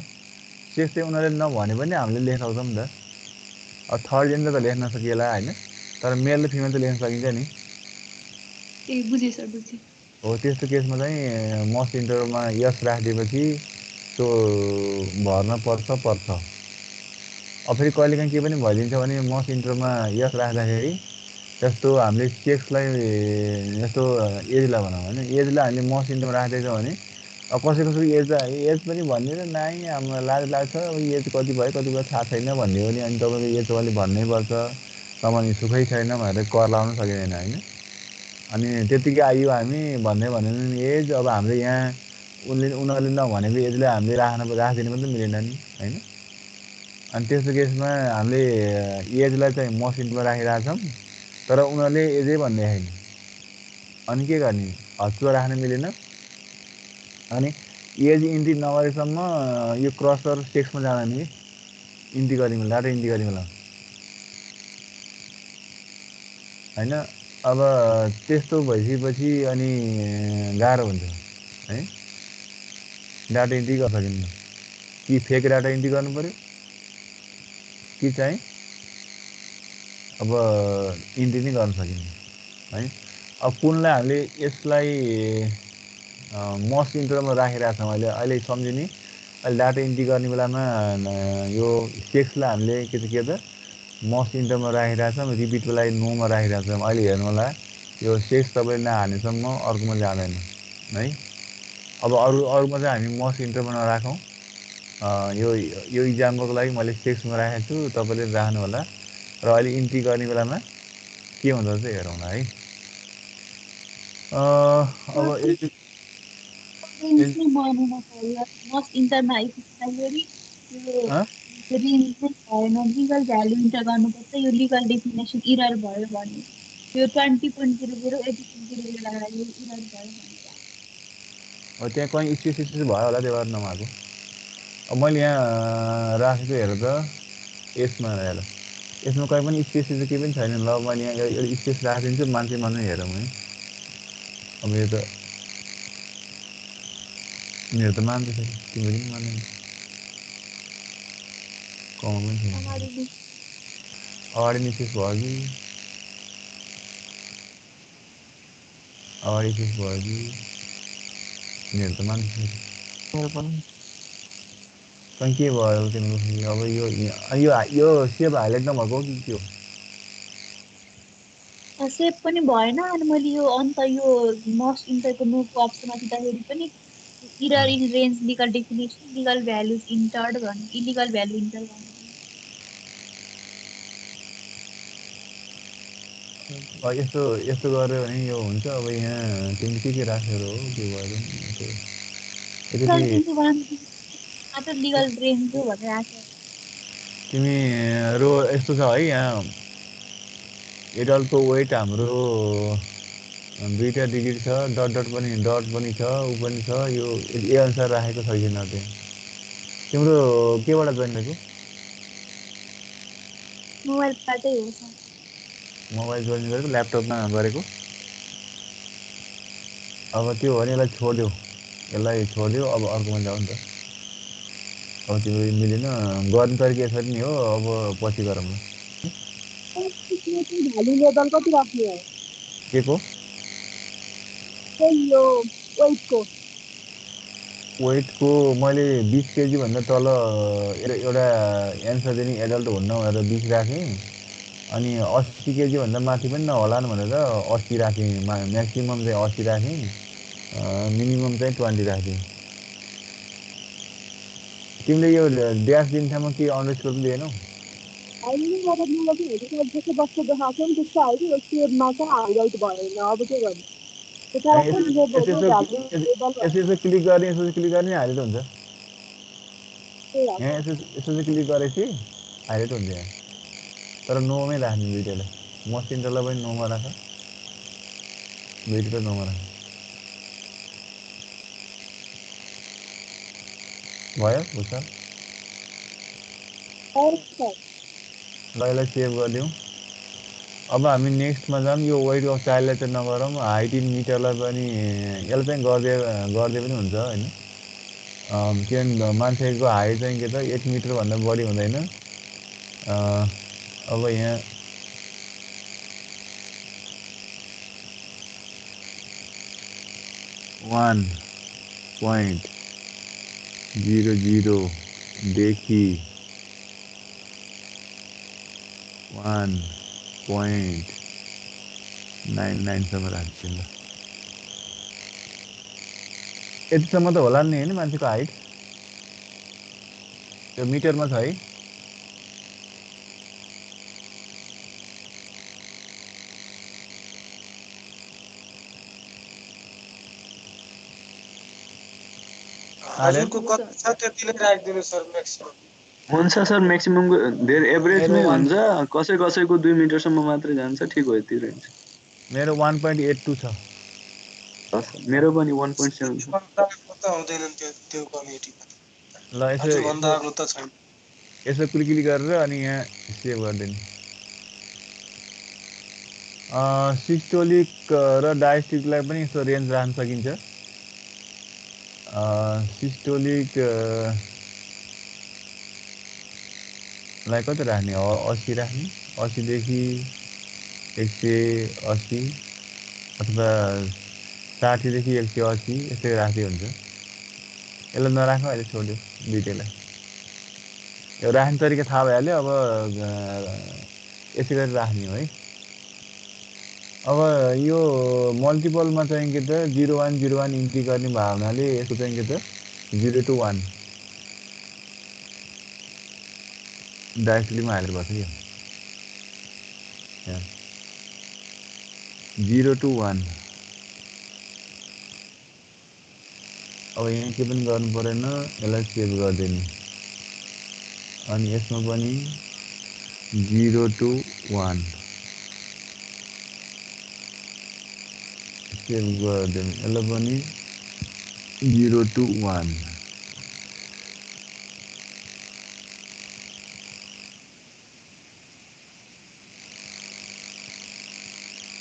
सेक्स चाहिँ उनीहरूले नभने पनि हामीले लेख्न सक्छौँ नि त। अब थर्ड जेन्डर त लेख्न सकिएला होइन, तर मेल र फिमेल त लेख्न सकिन्छ नि। बुझेँ सर बुझेँ। हो त्यस्तो केसमा चाहिँ मस्ट इन्टरमा यस राखिदिएपछि त्यो भर्न पर्छ। अब फेरि कहिलेकाहीँ के पनि भइदिन्छ भने मस्ट इन्टरमा यस राख्दाखेरि जस्तो हामीले सेक्सलाई जस्तो एजलाई भनौँ होइन, एजलाई हामीले मस्ट इन्टरमा राख्दैछौँ भने अब कसैको एज पनि भनिदिएर नाइ हामीलाई लाज लाग्छ, अब एज कति भयो थाहा छैन भन्ने हो नि। अनि तपाईँको एज तपाईँले भन्नै पर्छ, तपाईँले सुखै छैन भनेर कर लाउनु सकिँदैन होइन। अनि त्यतिकै आइयो हामी भन्दै भने एज अब हाम्रो यहाँ उनीहरूले नभनेको एजलाई हामीले राखिदिनु पनि त मिलेन नि होइन। अनि त्यस्तो केसमा हामीले एजलाई चाहिँ मस्ट इन्टरमा राखिरहेछौँ, तर उनीहरूले एजै भन्ने छैन। अनि के गर्ने हस्पिटल राख्न मिलेन अनि एज इन्ट्री नगरेसम्म यो क्रसर सेक्समा जाँदैन कि इन्ट्री गर्ने बेला डाटा इन्ट्री गर्ने बेला होइन अब त्यस्तो भइसकेपछि अनि गाह्रो हुन्छ है डाटा इन्ट्री गर्न सकिन्न कि फेक डाटा इन्ट्री गर्नु पऱ्यो कि चाहिँ अब इन्ट्री नै गर्न सकिन्न है अब कुनलाई हामीले यसलाई मस्ट इन्टरमा राखिरहेको छौँ अहिले सम्झ्यो नि अहिले डाटा इन्ट्री गर्ने बेलामा यो सेक्सलाई हामीले के त मस्ट इन्टरमा राखिरहेको छौँ रिपिटको लागि नोमा राखिरहेको छौँ अहिले हेर्नु होला यो सेक्स तपाईँले नहाल्नेसम्म अर्कोमा जाँदैन है अब अरूमा चाहिँ हामी मस्ट इन्टरमा नराखौँ यो इक्जाम्पलको लागि मैले सेक्समा राखेको छु तपाईँले राख्नु होला र अहिले इन्ट्री गर्ने बेलामा के हुँदो रहेछ हेरौँ ल है अब मस्ट इन्टरमा आइसक्दाखेरि यो रेन्ज चाहिँ भएन लिगल भ्यालु इन्टर गर्नुपर्छ यो लिगल डेफिनेसन इरर भयो भने यो 20.00 80.00 यो इरर भयो भने त्यहाँ कहीँ स्पेस भयो होला त्यो भएर नमाएको अब मैले यहाँ राखेको हेर त यसमा हेर यसमा कहीँ पनि स्पेस केही पनि छैन ल मैले यहाँ एउटा स्पेस राखिदिन्छु मान्छे मात्रै हेरौँ है अब यो त मेरो त मान्छ फेरि तिम्रो पनि मान्दैन कमा पनि छैन अगाडि नि स्पेस भयो कि अगाडि स्पेस भयो कि मेरो त मान्छ फेरि कहीँ के भयो तिम्रो अब यो सेभ हाइलाइट नभएको कि के हो सेभ पनि भएन अनि मैले यो अन्त यो मस्ट इन्टरको नोटको अप्सनमा दिँदाखेरि पनि error in range legal definition legal values entered भन्नु इलिगल भ्यालु इन्टर भन्नु यस्तो गऱ्यो भने यो हुन्छ अब यहाँ तिमीले के राखेर हो त्यो भयो मात्र लिगल रेन्ज हो भनेर राख्यो तिमीहरू यस्तो छ है यहाँ एडल्टको वेट हाम्रो 2टा डिजिट छ डट पनि छ ऊ पनि छ यो ए अनुसार राखेको छैन त्यहाँ तिम्रो केबाट जोइन गरेको मोबाइलबाटै हो मोबाइल जोइन गरेको ल्यापटपमा गरेको अब त्यो भने यसलाई छोड्यो अब अर्कोमा जाऊ नि त अब तिम्रो मिलेन गर्ने तरिका यसरी नै हो अब पछि गरौँ ल भ्यालु लेभल कति राख्ने हो के को यो वेटको मैले 20 केजी भन्दा तल एउटा एन्सर दिने एडल्ट हुन्न भनेर 20 राखेँ अनि 80 केजी भन्दा माथि पनि नहोला भनेर 80 राखेँ म्याक्सिमम चाहिँ 80 राखेँ मिनिमम चाहिँ 20 राखेँ तिमीले यो ड्यास दिनसम्म के अन्डरस्कोर पनि दिएनौ यसो क्लिक गर्ने हाइलाइट हुन्छ यहाँ यसो क्लिक गरेपछि हाइलाइट हुन्छ यहाँ तर नोमै राख्ने दुइटालाई मस्ट इन्टरलाई पनि नोमा राख दुइटा नोमा राख भयो भुसा ल यसलाई सेभ गरिदिउँ अब हामी नेक्स्टमा जाऊँ यो वेट अफ चाइल्डलाई चाहिँ नगरौँ हाइट इन मिटरलाई पनि यसलाई चाहिँ गर्दै पनि हुन्छ होइन किनभने मान्छेको हाइट चाहिँ के त 8 मिटरभन्दा बढी हुँदैन अब यहाँ देखि 1.99 सम्म राख्छु ल यतिसम्म त होला नि होइन मान्छेको हाइट त्यो मिटरमा छ है हजुरको कति छ त्यतिले राखिदिनु सर म्याक्सिमम हुन्छ सर म्याक्सिममको धेरै एभरेजमै हुन्छ कसैको 2 मिटरसम्म मात्रै जान्छ ठिक हो यति रेन्ज मेरो 1.82 छ मेरो पनि 1.7 छ। भन्दा अग्लो त हुँदैनन् त्यो कमिटीमा। ल यसो भन्दा अग्लो त छैन। यसो क्लिक गरेर अनि यहाँ सेभ गरिदिनु। सिस्टोलिक र डायस्टोलिकलाई पनि यसो रेन्ज राख्न सकिन्छ। सिस्टोलिक लाई कति राख्ने? 80 राख्ने। 80 देखि 180 अथवा 60 देखि 180 यस्तै राख्दै हुन्छ। यसलाई नराख, अहिले छोड्यो दुइटैलाई। यो राख्ने तरिका थाहा भइहाल्यो। अब यसै गरी राख्ने हो है। अब यो मल्टिपलमा चाहिँ के त 0101 इन्ट्री गर्ने भावनाले यसको चाहिँ के त 0 to 1 डाइरेक्टलीमा हालेर गर्छ क्या। 0 to 1। अब यहाँ के पनि गर्नु परेन, यसलाई सेभ गरिदिने। अनि यसमा पनि 0 to 1 सेभ गरिदिने। यसलाई पनि 0 to 1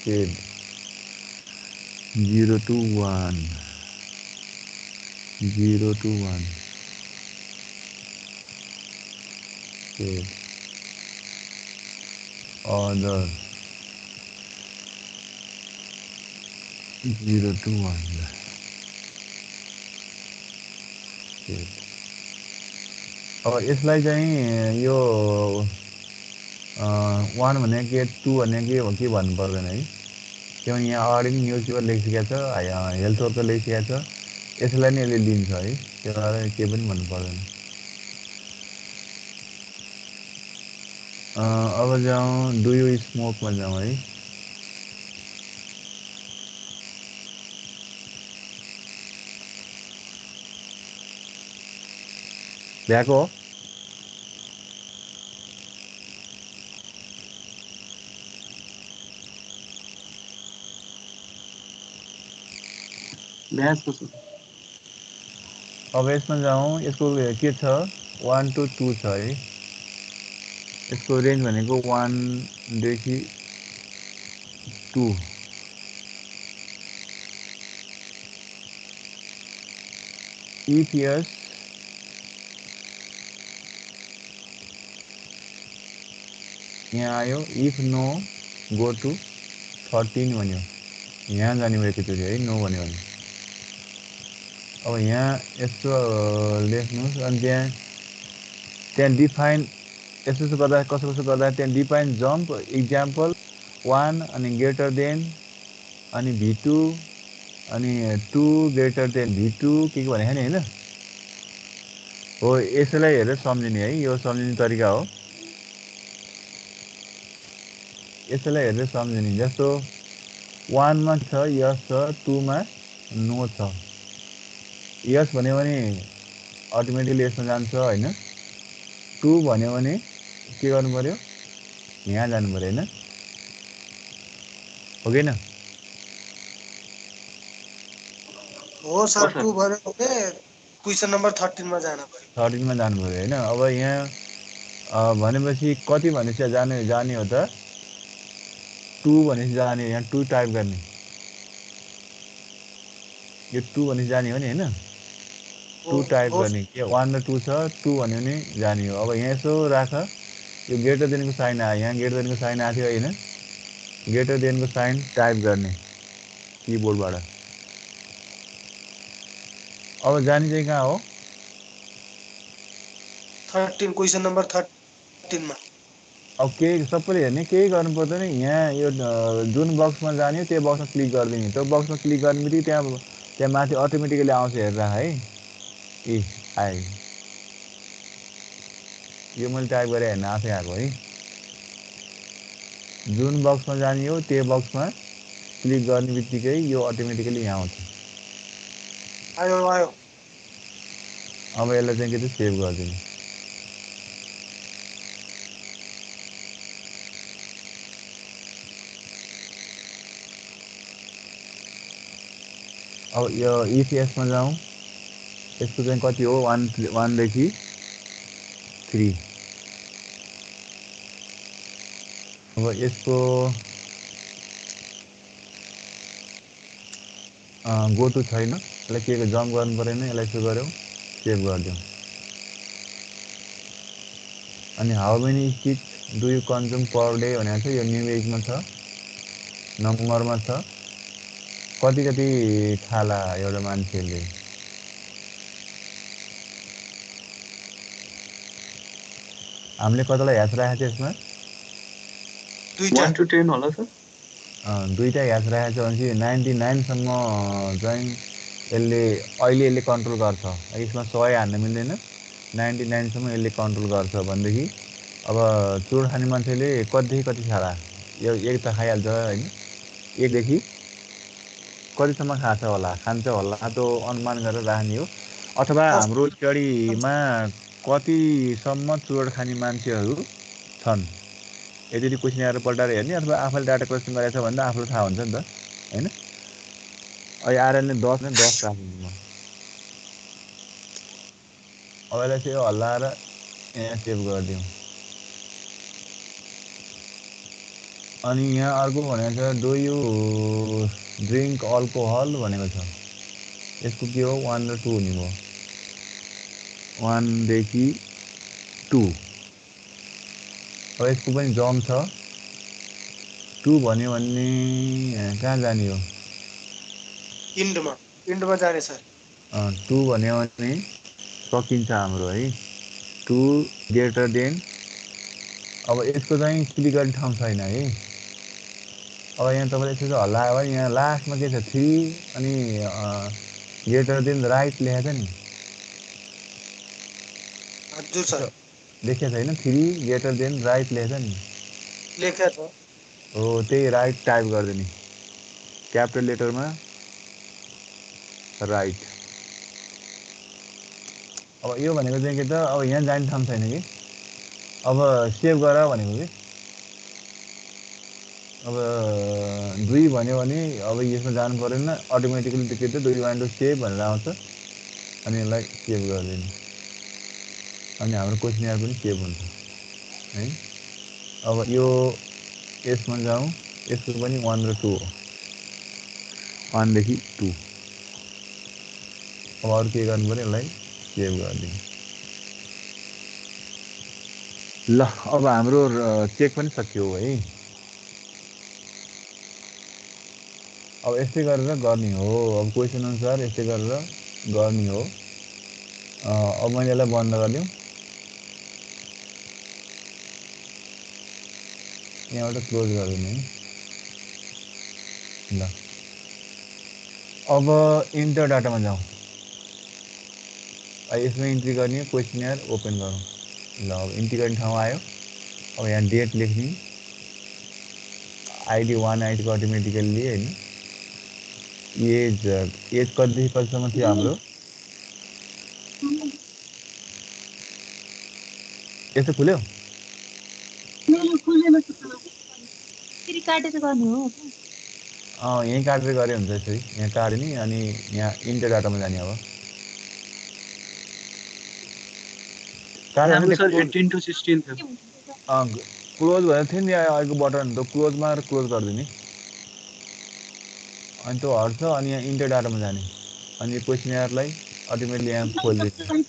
save 0 to 1 0 to 1 save other 0 to 1 save. अब यसलाई चाहिँ यो 1 भनेको के 2 भनेको के भन्नु पर्दैन है। किनभने यहाँ अगाडि पनि न्युज पेपर लेखिसकेको छ, हेल्थ वर्कर लेखिसकेको छ, यसलाई नै यसले लिन्छ है। त्यो भएर के पनि भन्नु पर्दैन। अब जाउँ डु यु स्मोकमा जाउँ है। भ्याएको हो? अब यसमा जाउँ। यसको के छ 1 to 2 छ है। यसको रेन्ज भनेको 1 देखि 2। इफ यस यहाँ आयो, इफ नो गो टु 13 भन्यो, यहाँ जाने भयो एकैचोटि है। नो भन्यो भने अब यहाँ यस्तो लेख्नुहोस्। अनि त्यहाँ डिफाइन यसो गर्दा कसो गर्दा त्यहाँ डिफाइन जम्प इक्जाम्पल 1 अनि ग्रेटर देन अनि V2 अनि 2 ग्रेटर देन V2 के भनेको नि होइन हो। यसैलाई हेरेर सम्झिने है। यो सम्झिने तरिका हो। यसैलाई हेरेर सम्झिने। जस्तो 1 मा छ यस छ, 2 मा नो छ। यस भन्यो भने अटोमेटिकली यसमा जान्छ होइन। 2 भन्यो भने के गर्नु पर्यो? यहाँ जानु पर्यो होइन, हो कि न? हो सर, 2 भन्यो भने क्वेसन नम्बर 13 मा जानु पर्यो। 13 मा जानु पर्यो होइन। अब यहाँ भनेपछि कति भनेपछि जाने हो त 2 भनेपछि जाने। यहाँ 2 टाइप गर्ने। यो 2 भनेपछि जाने हो नि होइन। 2 टाइप गर्ने। के 1 र 2 छ, 2 भन्यो भने जाने हो। अब यहाँ यसो राख, यो ग्रेटर देनको साइन आयो। यहाँ ग्रेटर देनको साइन आएको थियो होइन। ग्रेटर देनको साइन टाइप गर्ने किबोर्डबाट। अब जाने चाहिँ कहाँ हो? 13 क्वेसन नम्बर 13 मा। अब केही सबैले हेर्ने, केही गर्नु पर्दैन। यहाँ यो जुन बक्समा जाने त्यो बक्समा क्लिक गरिदिने। त्यो बक्समा क्लिक गर्ने बित्तिकै त्यहाँ माथि अटोमेटिकली आउँछ हेरेर है। ए आयो, यो मैले टाइप गरेर हेर्न आफै आएको है। जुन बक्समा जाने हो त्यो बक्समा क्लिक गर्ने बित्तिकै यो अटोमेटिकली यहाँ आउँछ। आयो आयो। अब यसलाई चाहिँ के त सेभ गरिदिने। अब यो इफ यसमा जाउँ यसको चाहिँ कति हो 1 देखि 3 अब यसको गो टु छैन यसलाई के जम्प गर्नु परेन यसलाई यसो गऱ्यौँ सेभ गरिदिउँ अनि how many stitch do you consume per day भनेको छ यो न्यू एजमा छ नम्बरमा छ कति कति खाला एउटा मान्छेले हामीले कतिलाई ह्याच राखेको छ यसमा 1 to 10 होला सर दुईटा ह्याच राखेको छ भनेपछि 99 सम्म चाहिँ यसले कन्ट्रोल गर्छ यसमा 100 हान्न मिल्दैन 99 सम्म यसले कन्ट्रोल गर्छ भनेदेखि अब चुरोट खाने मान्छेले कतिदेखि कति खाला यो एक त खाइहाल्छ होइन एकदेखि कतिसम्म खान्छ होला त्यो अनुमान गरेर राख्ने हो अथवा हाम्रो स्टडीमा कतिसम्म चुरोट खाने मान्छेहरू छन् यदि क्वेसनहरू पल्टाएर हेर्ने अथवा आफूले डाटा कलेक्सन गरेको छ भने त आफूलाई थाहा हुन्छ नि त होइन अहिले आरएलले 10 राखिदिनु म अब यसलाई चाहिँ हल्लाएर यहाँ सेभ गरिदिउँ अनि यहाँ अर्को भनेको छ डु यु ड्रिङ्क अल्कोहल भनेको छ यसको के हो 1 र 2 हुने भयो 1 देखि 2 अब यसको पनि जम छ 2 भन्यो भने कहाँ जाने हो इन्डमा जाने सर 2 भन्यो भने सकिन्छ हाम्रो है 2 ग्रेटर देन अब यसको चाहिँ क्लिक गर्ने ठाउँ छैन है अब यहाँ तपाईँले यसो हल्लायो भने यहाँ लास्टमा के छ 3 अनि ग्रेटर देन राइट लेखेको छ नि हजुर सर देखेको छैन 3 ग्रेटर देन राइट लेखेको छ नि लेखेको छ हो त्यही राइट टाइप गरिदिने क्यापिटल लेटरमा राइट अब यो भनेको चाहिँ के त अब यहाँ जाने ठाउँ छैन कि अब सेभ गर भनेको कि अब 2 भन्यो भने अब यसमा जानु परेन अटोमेटिकली के त 2 वान टु सेभ भनेर आउँछ अनि यसलाई सेभ गरिदिनु अनि हाम्रो क्वेसनहरू पनि सेभ हुन्छ है अब यो यसमा जाउँ यसको पनि 1 र 2 हो 1 देखि 2 अब अरू के गर्नु पर्यो यसलाई सेभ गरिदिनु ल अब हाम्रो चेक पनि सकियो है अब यस्तै गरेर गर्ने हो अब क्वेसन अनुसार यस्तै गरेर गर्ने हो अब मैले यसलाई बन्द गरिदिउँ यहाँबाट क्लोज गरिदिनु है ल अब इन्टर डाटामा जाउँ यसमा इन्ट्री गर्ने क्वेसनर ओपन गरौँ ल अब इन्ट्री गर्ने ठाउँ आयो अब यहाँ डेट लेख्ने आइडी 1 आइडीको अटोमेटिकल्ली होइन एज कतिदेखि कतिसम्म थियो हाम्रो यस्तो खुल्यो यहीँ काटेर गरे हुन्छ यसरी यहाँ काट्यो नि अनि यहाँ इन्टर डाटामा जाने अब क्लोज भनेको थियो नि अहिलेको बटन त क्लोजमा क्लोज गरिदिने अनि त्यो हट्छ अनि यहाँ इन्टर डाटामा जाने अनि क्वेसनरलाई अल्टिमेटली यहाँ खोलिदिने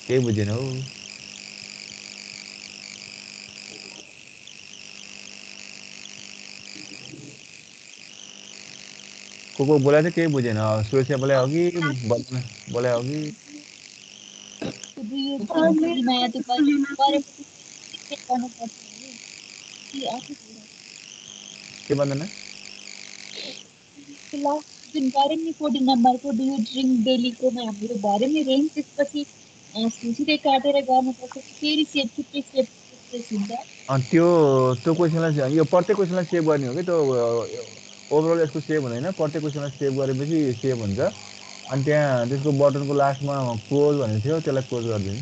केही बुझेन हौ को बोला थियो केही बुझेन सुरक्षा बोलायो हो कि बोलायो हो कि के भन्दैन जुन गऱ्यौँ नि कोडिङ नम्बरको डु यु ड्रिङ्क डेलीकोमा हामीले भर्यौँ नि रेन्ज त्यसपछि सिधै काटेर गर्नुपर्छ फेरि सेभ छुट्टै सेभ हुन्छ अनि त्यो क्वेसनलाई यो प्रत्येक क्वेसनलाई सेभ गर्ने हो कि त्यो ओभरअल यसको सेभ हुँदैन प्रत्येक क्वेसनलाई सेभ गरेपछि सेभ हुन्छ अनि त्यहाँ त्यसको बटनको लास्टमा क्लोज भनेको थियो त्यसलाई क्लोज गरिदिनु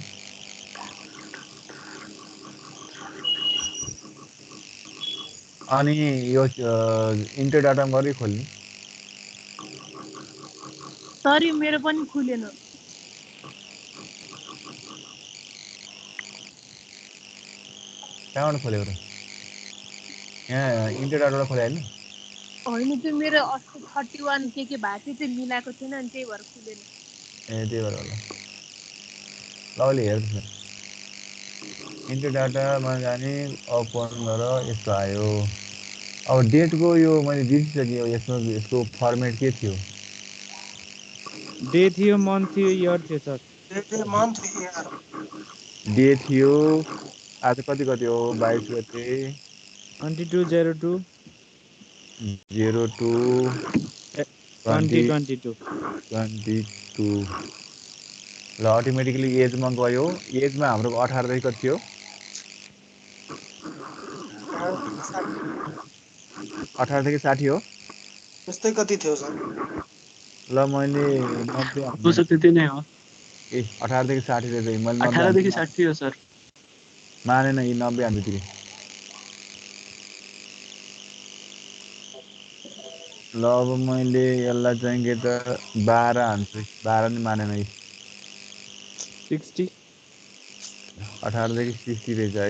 अनि यो इन्टर डाटामा गरी खोल्ने सरी मेरो पनि खुलेन। कहाँबाट खोल्यो र यहाँ इन्टर डाटाबाट खोले होइन होइन त्यो मेरो अस्ति 31 के भएको थियो त्यो मिलाएको थिएन अनि त्यही भएर खुलेन। ए त्यही भएर होला ल अहिले हेर्छु इन्टर डाटामा जाने ओपन गर यस्तो आयो अब डेटको यो मैले बिर्सिसकेँ यसमा यसको फर्मेट के थियो डे थियो मन्थ थियो इयर थियो sir date month year day थियो आज कति कति हो 22 गते 22/02 02 2022 22 ल अटोमेटिकली एजमा गयो एजमा हाम्रो 18 देखि कति थियो 18 देखि 60 हो त्यस्तै कति थियो सर ल मैले 90 हो सर त्यति नै हो ए 18 देखि 60 रहेछ मैले 18 देखि 60 हो सर मानेन यी 90 हान्दैतिर ल अब मैले यसलाई चाहिँ के त 12 हान्छु 12 नि मानेन यी 60 18 देखि 60 रहेछ है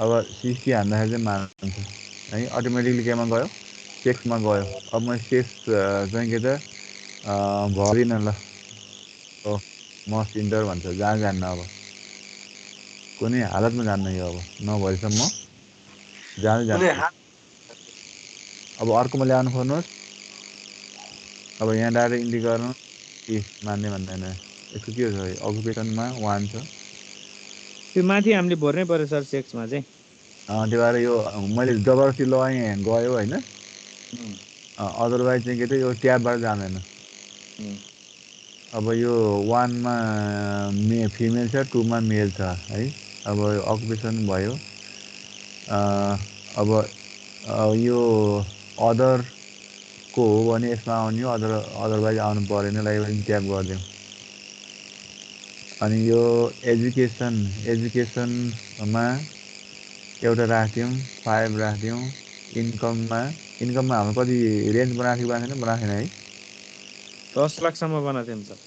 अब 60 हान्दाखेरि चाहिँ मान्छ है अटोमेटिकली केमा गयो सेक्समा गयो अब म सेक्स चाहिँ के त भरिनँ ल हो मस्ट इन्टर भन्छ जहाँ जान्न अब कुनै हालतमा जान्न यो अब नभएसम्म जाँदै जान्छ अब अर्कोमा ल्याउनु खोज्नुहोस् अब यहाँ डाइरेक्ट इन्ट्री गर्नु कि मान्ने भन्दैन यसको के छ अकुपेसनमा 1 छ त्यो माथि हामीले भर्नै पर्यो सर सेक्समा चाहिँ त्यो भएर यो मैले जबरजस्ती लगाएँ गयो होइन अदरवाइज चाहिँ के त यो ट्याबबाट जाँदैन अब यो 1 मा फिमेल छ 2 मा मेल छ है अब अकुपेसन भयो अब यो अदरको हो भने यसमा आउने हो अदरवाइज आउनु परेन यसलाई ट्याब गरिदिउँ अनि यो एजुकेसनमा एउटा राख्थ्यौँ 5 राख्थ्यौँ इन्कममा हाम्रो कति रेन्ज बनाएको थिएन है 10 लाखसम्म बनाएको थियौँ सर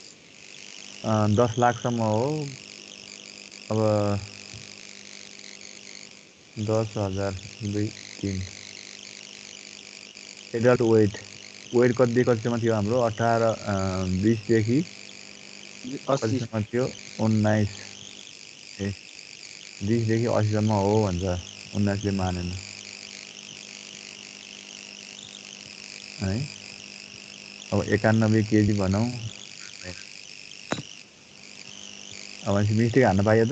10 लाखसम्म हो अब 10,000 2 3 एडल्ट वेट कति कतिसम्म थियो हाम्रो 18 20 देखि 80 कतिसम्म थियो 19 20 देखि 80 सम्म हो भन्छ 19 ले मानेन है अब 91 केजी भनौँ अब मिस्टेक हान्न पाइयो त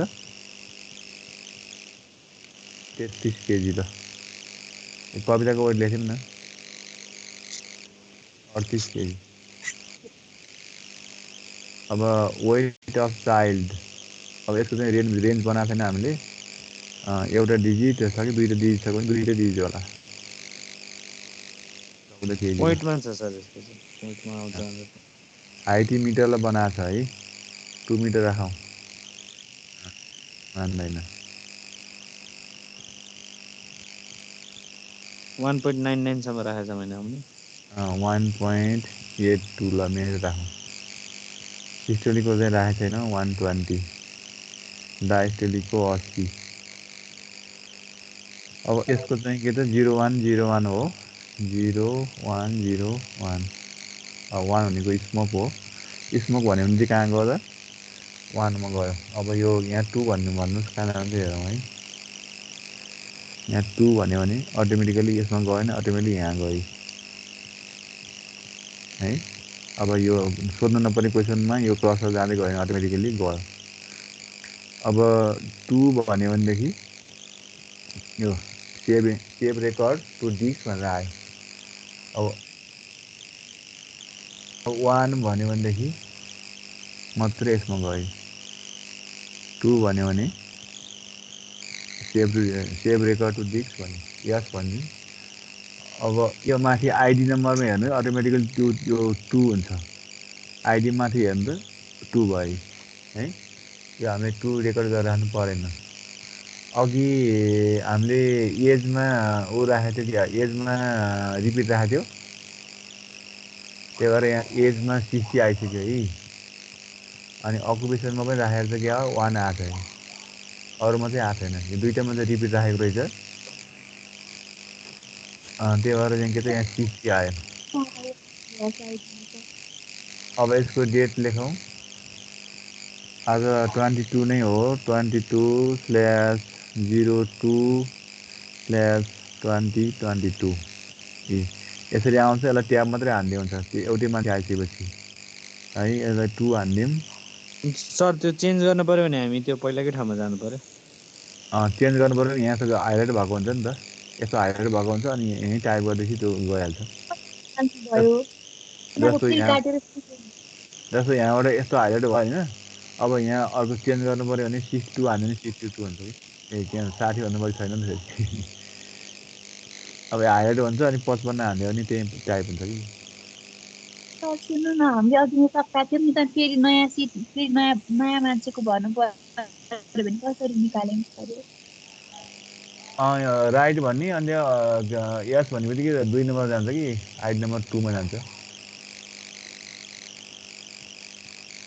33 केजी त कविताको वेट लेख्यौँ न 38 केजी अब वेट अफ चाइल्ड अब यसको चाहिँ रेन्ज बनाएको छैन हामीले एउटा डिजिट छ कि दुईटा डिजिट छ भने दुईटै डिजिट होला 14 केजी पोइन्टमा छ सर यसको चाहिँ पोइन्टमा आउँछ हाइट मिटरलाई बनाएको छ है 2 मिटर राखौँ मान्दैन 1.99 सम्म राखेछ मैले आउने 1.82 ल मेरो राखौँ स्टोलीको चाहिँ राखेको छैन 120 डायस्टोलीको 80 अब यसको चाहिँ के त 0101 हो 0101 1 भनेको स्मोक हो स्मोक भन्यो भने चाहिँ कहाँ गयो त 1 मा गयो अब यो यहाँ 2 भन्नुहोस् कहाँ जान्छ हेरौँ है यहाँ 2 भन्यो भने अटोमेटिकली यसमा गएन अटोमेटिकली यहाँ गयो है अब यो सोध्नु नपर्ने क्वेसनमा यो क्रसर जाँदै गयो अटोमेटिकली गयो अब 2 भन्यो भनेदेखि यो सेभ रेकर्ड टु डिस्क भनेर आयो अब 1 भन्यो भनेदेखि मात्रै यसमा गयो 2 भन्यो भने सेभ रेकर्ड टु डिस्क भन्यो यस भन्यो अब यो माथि आइडी नम्बरमा हेर्नु अटोमेटिकली त्यो 2 हुन्छ आइडी माथि हेर्नु त 2 भयो है यो हामीले 2 रेकर्ड गरेर राख्नु परेन अघि हामीले एजमा ऊ राखेको थियो कि एजमा रिपिट राखेको थियो त्यही भएर यहाँ एजमा 60 आइसक्यो है अनि अकुपेसनमा पनि राखेको छ क्या 1 आएको छ अरूमा चाहिँ आएको छैन यो दुईटामा चाहिँ रिपिट राखेको रहेछ त्यही भएर चाहिँ के त यहाँ 60 आयो अब यसको डेट लेखौँ आज 22 नै हो 22/02/2022 यसरी आउँछ यसलाई ट्याब मात्रै हान्दियो हुन्छ त्यो एउटै माथि आइसकेपछि है यसलाई 2 हान्दिउँ सर त्यो चेन्ज गर्नु पर्यो भने हामी त्यो पहिलाकै ठाउँमा जानु पर्यो चेन्ज गर्नु पर्यो भने यहाँ हाइलाइट भएको हुन्छ नि त यस्तो हाइलाइट भएको हुन्छ अनि यहीँ टाइप गर्दैछु त्यो गइहाल्छ जस्तो यहाँबाट यस्तो हाइलाइट भयो होइन अब यहाँ अर्को चेन्ज गर्नु पर्यो भने 62 हान्यो भने 62 हुन्छ कि ए त्यहाँ 60 भन्नु पर्यो छैन नि फेरि अब हाइलाइट हुन्छ अनि 55 हान्यो भने त्यही टाइप हुन्छ कि सुन्नु न हामीले अघि सकाएको थियौँ नि त फेरि नयाँ सिट फेरि नयाँ मान्छेको भन्नु पर्यो भने कसरी निकाल्नु पर्यो राइट भन्ने अनि यस भन्ने बित्तिकै 2 नम्बर जान्छ कि आइडी नम्बर 2 मा जान्छ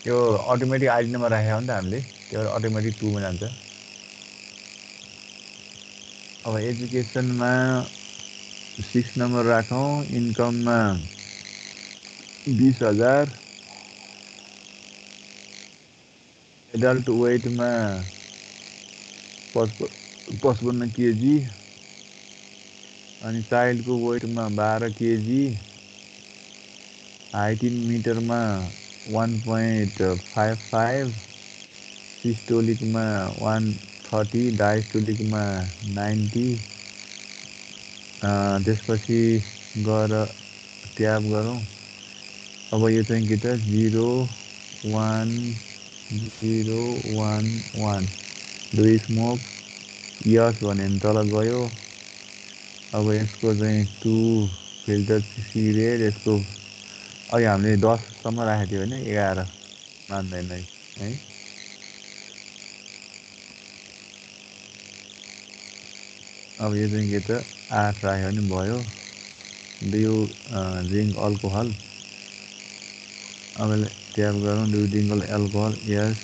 यो अटोमेटिक आइडी नम्बर राखेको हो नि त हामीले त्यो अटोमेटिक 2 मा जान्छ अब एजुकेसनमा 6 नम्बर राखौँ इन्कममा 20,000 एडल्ट वेटमा 55 केजी अनि चाइल्डको वेटमा 12 केजी हाइट इन मिटरमा 1.55 सिस्टोलिकमा 130 डायस्टोलिकमा 90 त्यसपछि गएर ट्याब गरौँ अब यो चाहिँ के त 01011 डु स्मोक यस भन्यो भने तल गयो अब यसको चाहिँ 2 फिल्टर सिगरेट यसको अघि हामीले 10 सम्म राखेको थियो होइन 11 मान्दैन है अब यो चाहिँ के त 8 राख्यो भने भयो डु यु ड्रिङ्क अल्कोहल अब ट्याब गरौँ do you drink alcohol yes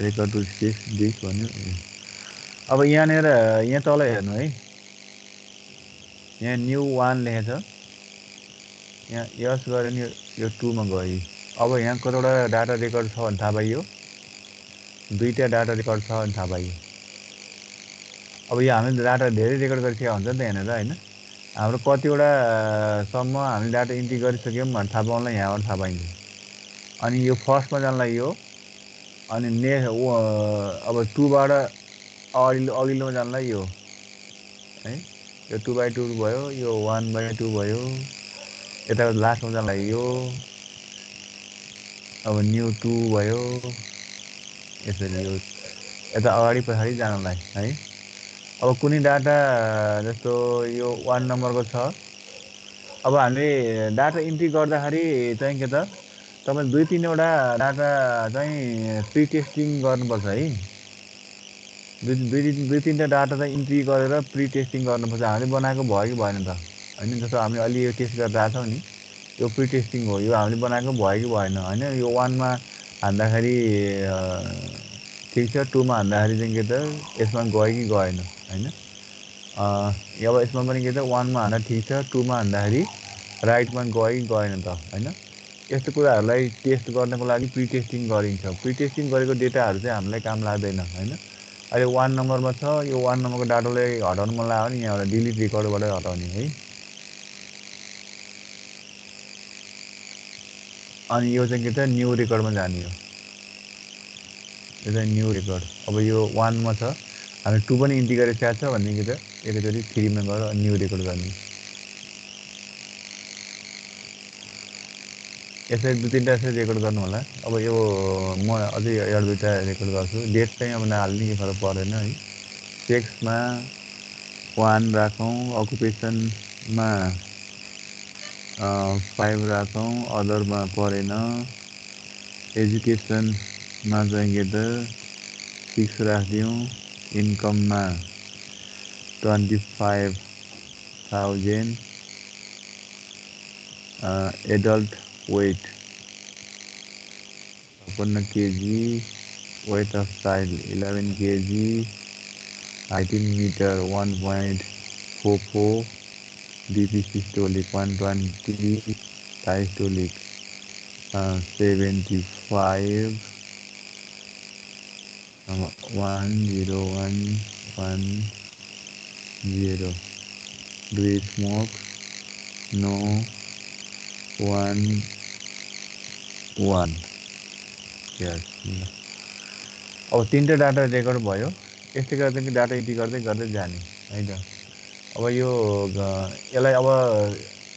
record to 6 this भन्यो अब यहाँनिर यहाँ तल हेर्नु है यहाँ न्यू 1 लेखेको छ यहाँ यस गऱ्यो नि यो 2 मा गयो अब यहाँ कतिवटा डाटा रेकर्ड छ भने थाहा पाइयो 2टा डाटा रेकर्ड छ भने थाहा पाइयो अब यो हामीले डाटा धेरै रेकर्ड गरिसकेको हुन्छ नि त यहाँनिर होइन हाम्रो कतिवटा सम्म हामीले डाटा इन्ट्री गरिसक्यौँ भने थाहा पाउनलाई यहाँबाट थाहा पाइन्छ अनि यो फर्स्टमा जानलाई यो अनि अब 2 बाट अघिल्लोमा जानलाई यो है यो 2/2 भयो यो 1/2 भयो यता लास्टमा जानलाई यो अब न्यू 2 भयो यसरी यो यता अगाडि पछाडि जानलाई है अब कुनै डाटा जस्तो यो 1 नम्बरको छ अब हामीले डाटा इन्ट्री गर्दाखेरि चाहिँ के त तपाईले 2-3 वटा डाटा चाहिँ प्री टेस्टिङ गर्नुपर्छ है 2-3टा डाटा चाहिँ इन्ट्री गरेर प्री टेस्टिङ गर्नुपर्छ हामीले बनाएको भयो कि भएन त हैन जस्तो हामीले अलि यो टेस्ट गरिरहेको छौँ नि यो प्री टेस्टिङ हो यो हामीले बनाएको भयो कि भएन हैन यो 1 मा हान्दाखेरि ठीक छ 2 मा हान्दाखेरि चाहिँ के त यसमा गयो कि गएन हैन अब यसमा पनि के त 1 मा हान्दा ठीक छ 2 मा हान्दाखेरि राइटमा गयो कि गएन त हैन यस्तो कुराहरूलाई टेस्ट गर्नको लागि प्री टेस्टिङ गरिन्छ प्री टेस्टिङ गरेको डेटाहरू चाहिँ हामीलाई काम लाग्दैन हैन अहिले 1 नम्बरमा छ यो 1 नम्बरको डाटालाई हटाउन मन लाग्यो भने यहाँबाट डिलिट रेकर्डबाट हटाउने है अनि यो चाहिँ के त न्यू रेकर्डमा जाने हो यो चाहिँ न्यू रेकर्ड अब यो 1 मा छ हामी 2 पनि इन्ट्री गरिसकेको छ भने के त एकैचोटि 3 मा गएर न्यू रेकर्ड गर्ने यसरी 2-3टा यसरी रेकर्ड गर्नु होला अब यो म अझै एउटा 2टा रेकर्ड गर्छु डेट चाहिँ अब नहाल्ने के फरक पर्दैन है सेक्समा 1 राखौँ अकुपेसनमा 5 राखौँ अदरमा परेन एजुकेसनमा चाहिँ के त 6 राखिदिउँ। इन्कममा 25,000। Adult weight 56 KG. Weight of child 11 KG. Height in meter 1.44। DP systolic 120। Diastolic 75। 10110। Do you smoke? No. 1 yes. अब 3टा डाटा रेकर्ड भयो। यस्तै गर्दै डाटा इन्ट्री गर्दै गर्दै जाने है त। अब यो यसलाई अब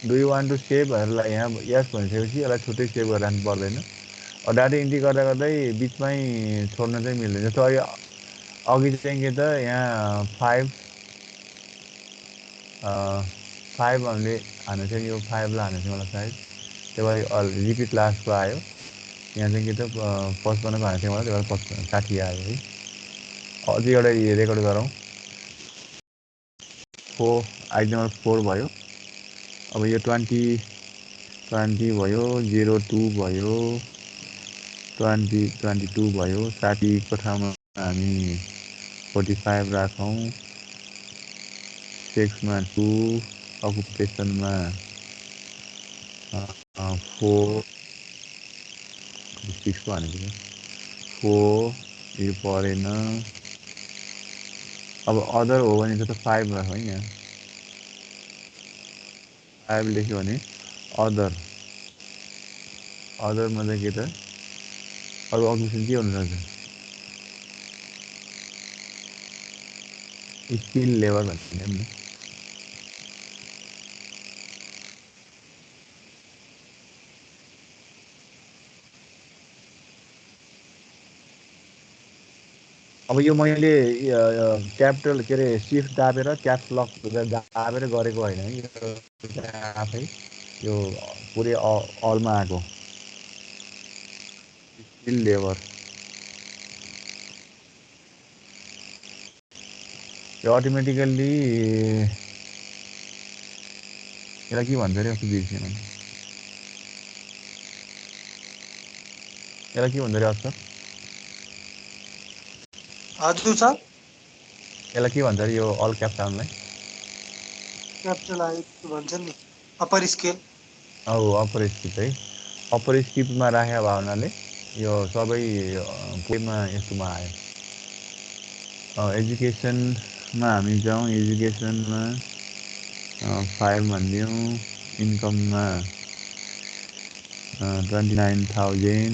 do you want to save भनेर यहाँ यस भनिसकेपछि यसलाई छुट्टै सेभ गरेर राख्नु पर्दैन। डाटा इन्ट्री गर्दा गर्दै बिचमै छोड्न चाहिँ मिल्दैन। जस्तो अघि चाहिँ के त यहाँ 5 हामीले हाल्नु चाहिँ यो 5 लाई हाल्नु चाहिँ मलाई सायद त्यो भएर रिपिट लास्टको आयो। यहाँ चाहिँ के त 55 को हाल्नु चाहिँ मलाई त्यो भएर 60 आयो है। अझै एउटा रेकर्ड गरौँ। 4 आइडी नम्बर 4 भयो। अब यो 20 भयो। 02 भयो। 22 भयो। 60 को ठाउँमा हामी 45 राखौँ। सेक्समा 2। अकुपेसनमा 4 6 को हाल्नु पर्यो। 4 यो परेन। अब अदर हो भने त 5 राखौँ यहाँ। 5 लेख्यो भने अदरमा चाहिँ के त अरू अकुपेसन के हुनसक्छ? स्किल लेबर भन्ने नि। अब यो मैले क्यापिटल के अरे सिफ्ट दाबेर क्याप्स लक दाबेर गरेको होइन है। यो आफै यो पुरै अलमा आएको। स्किल लेबर यो अटोमेटिकल्ली यसलाई के भन्छ अरे कस्तो बिर्सेँ मैले। यसलाई के भन्छ अरे अक्षर? हजुर सर यसलाई के भन्छ अरे यो अल क्याप साउन्डलाई? क्यापिटल आई भन्छ नि अप्पर स्केल। अप्पर स्क्रिप्ट है। अप्पर स्क्रिप्टमा राखेको भावनाले यो सबै केमा यस्तोमा आयो। एजुकेसनमा हामी जाउँ। एजुकेसनमा 5 भनिदिउँ। इन्कममा 29,000।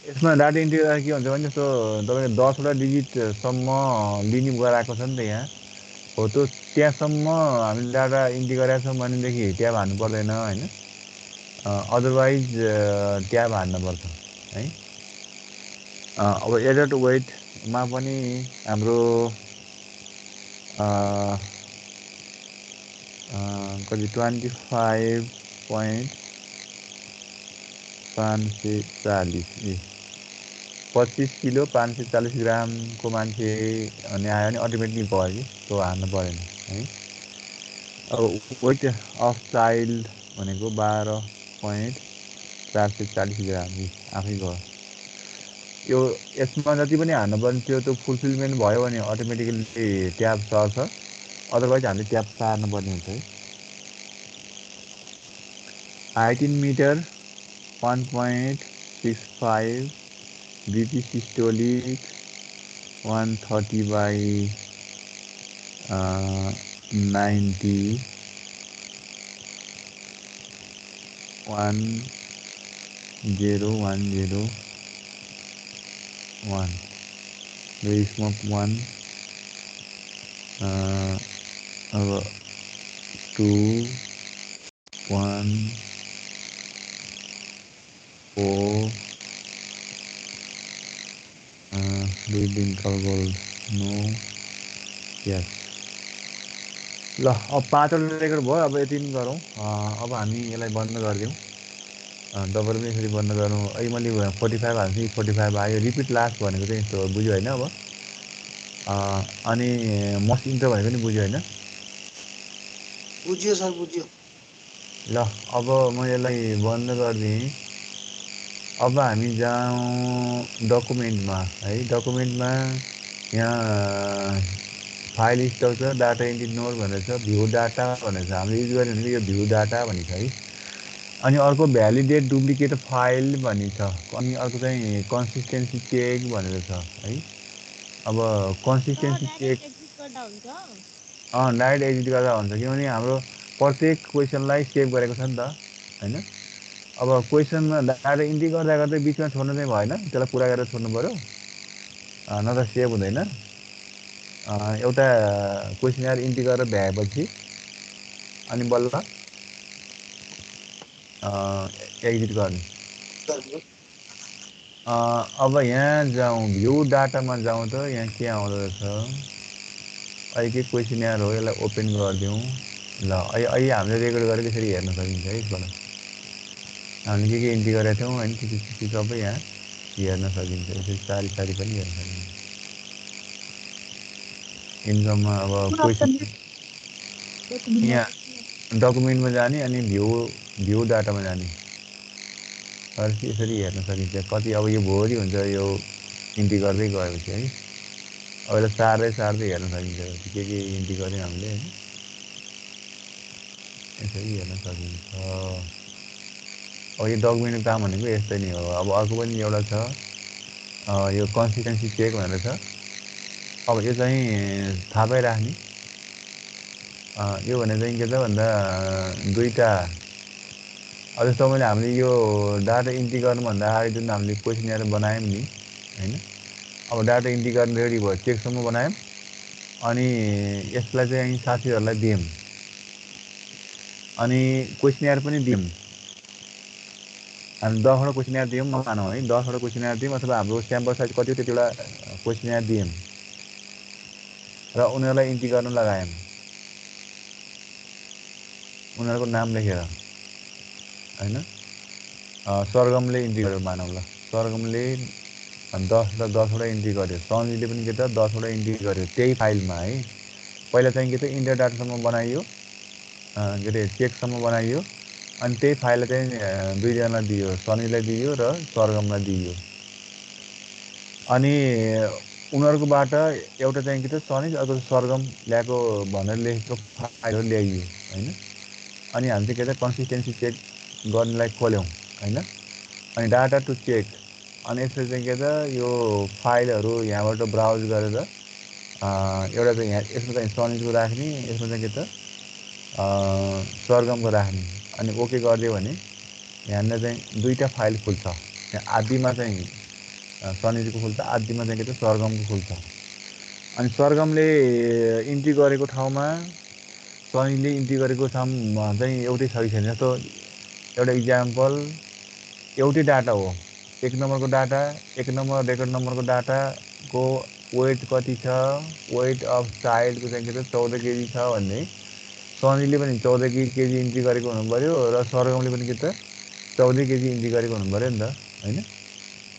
यसमा डाटा इन्ट्री गर्दा के हुन्छ भने जस्तो तपाईँको 10वटा डिजिटसम्म लिने गराएको छ नि त यहाँ हो। त्यो त्यहाँसम्म हामीले डाटा इन्ट्री गरेका छौँ भनेदेखि ट्याब हान्नु पर्दैन होइन। अदरवाइज ट्याब हान्नुपर्छ है। अब एडल्ट वेटमा पनि हाम्रो कति 25.540 25 किलो 540 ग्रामको मान्छे अनि आयो भने अटोमेटिकली भयो कि त्यो हान्नु परेन है। अब वेट अफ चाइल्ड भनेको 12.440 ग्राम आफै गयो। यो यसमा जति पनि हान्नुपर्ने थियो त्यो फुलफिलमेन्ट भयो भने अटोमेटिकली ट्याब सर्छ। अदरवाइज हामीले ट्याब सार्नुपर्ने हुन्छ है। Height in meter 1.65। BP systolic 130/90 10101। Do you smoke 1 अब 2 1 4 do you drink alcohol? No. Yes. ल अब 5वटा रेकर्ड भयो। अब यति पनि गरौँ। अब हामी यसलाई बन्द गरिदिउँ। तपाईँले पनि यसरी बन्द गर्नु। अहिले मैले 45 हाल्छु, 45 आयो। रिपिट लास्ट भनेको चाहिँ यस्तो बुझ्यो होइन? अब अनि मस्ट इन्टर भनेको पनि बुझ्यो होइन? बुझ्यो सर, बुझ्यो। ल अब म यसलाई बन्द गरिदिएँ। अब हामी जाउँ डकुमेन्टमा है। डकुमेन्टमा यहाँ file structure data entry node भनेर छ, भ्यू डाटा भनेर छ। हामीले युज गर्यो भने यो भ्यू डाटा भनिन्छ है। अनि अर्को भ्यालिडेट डुप्लिकेट फाइल भन्ने छ। अनि अर्को चाहिँ कन्सिस्टेन्सी चेक भनेर छ है। अब कन्सिस्टेन्सी चेक डाइरेक्ट एक्जिट गर्दा हुन्छ। डाइरेक्ट एडिट गर्दा हुन्छ, किनभने हाम्रो प्रत्येक क्वेसनलाई सेभ गरेको छ नि त होइन। अब क्वेसनमा डाटा इन्ट्री गर्दा गर्दै बिचमा छोड्नु चाहिँ भएन, त्यसलाई पुरा गरेर छोड्नु पऱ्यो, नत्र सेभ हुँदैन। एउटा क्वेसनर इन्ट्री गरेर भ्याएपछि अनि बल्ल एक्जिट गर्ने। अब यहाँ जाउँ, भ्यू डाटामा जाउँ त यहाँ के आउँदो रहेछ। अहिले के क्वेसनर हो, यसलाई ओपन गरिदिउँ। ल अहिले हामीले रेकर्ड गरेर त्यसरी हेर्न सकिन्छ है। यसबाट हामीले के इन्ट्री गरेका थियौँ होइन, के सबै यहाँ हेर्न सकिन्छ। यसरी सारी पनि हेर्न सकिन्छ। इन्कममा अब क्वेसन यहाँ डकुमेन्टमा जाने अनि भ्यू डाटामा जाने, यसरी हेर्न सकिन्छ। कति अब यो भोलि हुन्छ यो इन्ट्री गर्दै गएपछि है। अब यसलाई सार्दै हेर्न सकिन्छ के इन्ट्री गऱ्यौँ हामीले होइन, यसरी हेर्न सकिन्छ। अब यो डकुमेन्टको काम भनेको यस्तै नै हो। अब अर्को पनि एउटा छ, यो कन्सिस्टेन्सी चेक भनेर छ। अब यो चाहिँ थाहा पाइराख्ने। यो भने चाहिँ के छ भन्दा दुईवटा, अब जस्तो मैले हामीले यो डाटा इन्ट्री गर्नुभन्दा अगाडि जुन हामीले क्वेसनर बनायौँ नि होइन। अब डाटा इन्ट्री गर्न रेडी भयो, चेकसम्म बनायौँ। अनि यसलाई चाहिँ साथीहरूलाई दियौँ, अनि क्वेसनर पनि दियौँ। हामी 10वटा क्वेसनर दियौँ मानौँ है, 10वटा क्वेसनर दियौँ, अथवा हाम्रो स्याम्पल साइज कति हो त्यतिवटा क्वेसनर दियौँ र उनीहरूलाई इन्ट्री गर्न लगायौँ, उनीहरूको नाम लेखेर होइन। सरगमले इन्ट्री गर्यो मानौँ ल, सरगमले 10वटा इन्ट्री गर्यो। सन्जीले पनि के त 10वटा इन्ट्री गर्यो त्यही फाइलमा है। पहिला चाहिँ के त इन्टर डाटासम्म बनाइयो, के अरे चेकसम्म बनाइयो, अनि त्यही फाइललाई चाहिँ दुईजनालाई दियो, सनीलाई दियो र सरगमलाई दियो। अनि उनीहरूकोबाट एउटा चाहिँ के त सनी, अर्को सरगम ल्याएको भनेर लेखेको फाइलहरू ल्याइयो होइन। अनि हामी चाहिँ के त कन्सिस्टेन्सी चेक गर्नलाई खोल्यौँ होइन। अनि डाटा टु चेक, अनि यसरी चाहिँ के त यो फाइलहरू यहाँबाट ब्राउज गरेर एउटा चाहिँ यहाँ यसमा चाहिँ सनीको राख्ने, यसमा चाहिँ के त सरगमको राख्ने। अनि ओके गरिदियो भने यहाँनिर चाहिँ दुईवटा फाइल खुल्छ। यहाँ आदिमा चाहिँ सनीको खुल्छ, आदिमा चाहिँ के त सरगमको खुल्छ। अनि सरगमले इन्ट्री गरेको ठाउँमा सनीले इन्ट्री गरेको ठाउँमा चाहिँ एउटै छ कि छैन। जस्तो एउटा इक्जाम्पल एउटै डाटा हो, 1 नम्बरको डाटा, 1 नम्बर रेकर्ड नम्बरको डाटाको वेट कति छ, वेट अफ चाइल्डको चाहिँ के त 14 केजी छ भन्ने सनीले पनि 14 केजी इन्ट्री गरेको हुनु पऱ्यो र सरगमले पनि के त 14 केजी इन्ट्री गरेको हुनु पऱ्यो नि त होइन।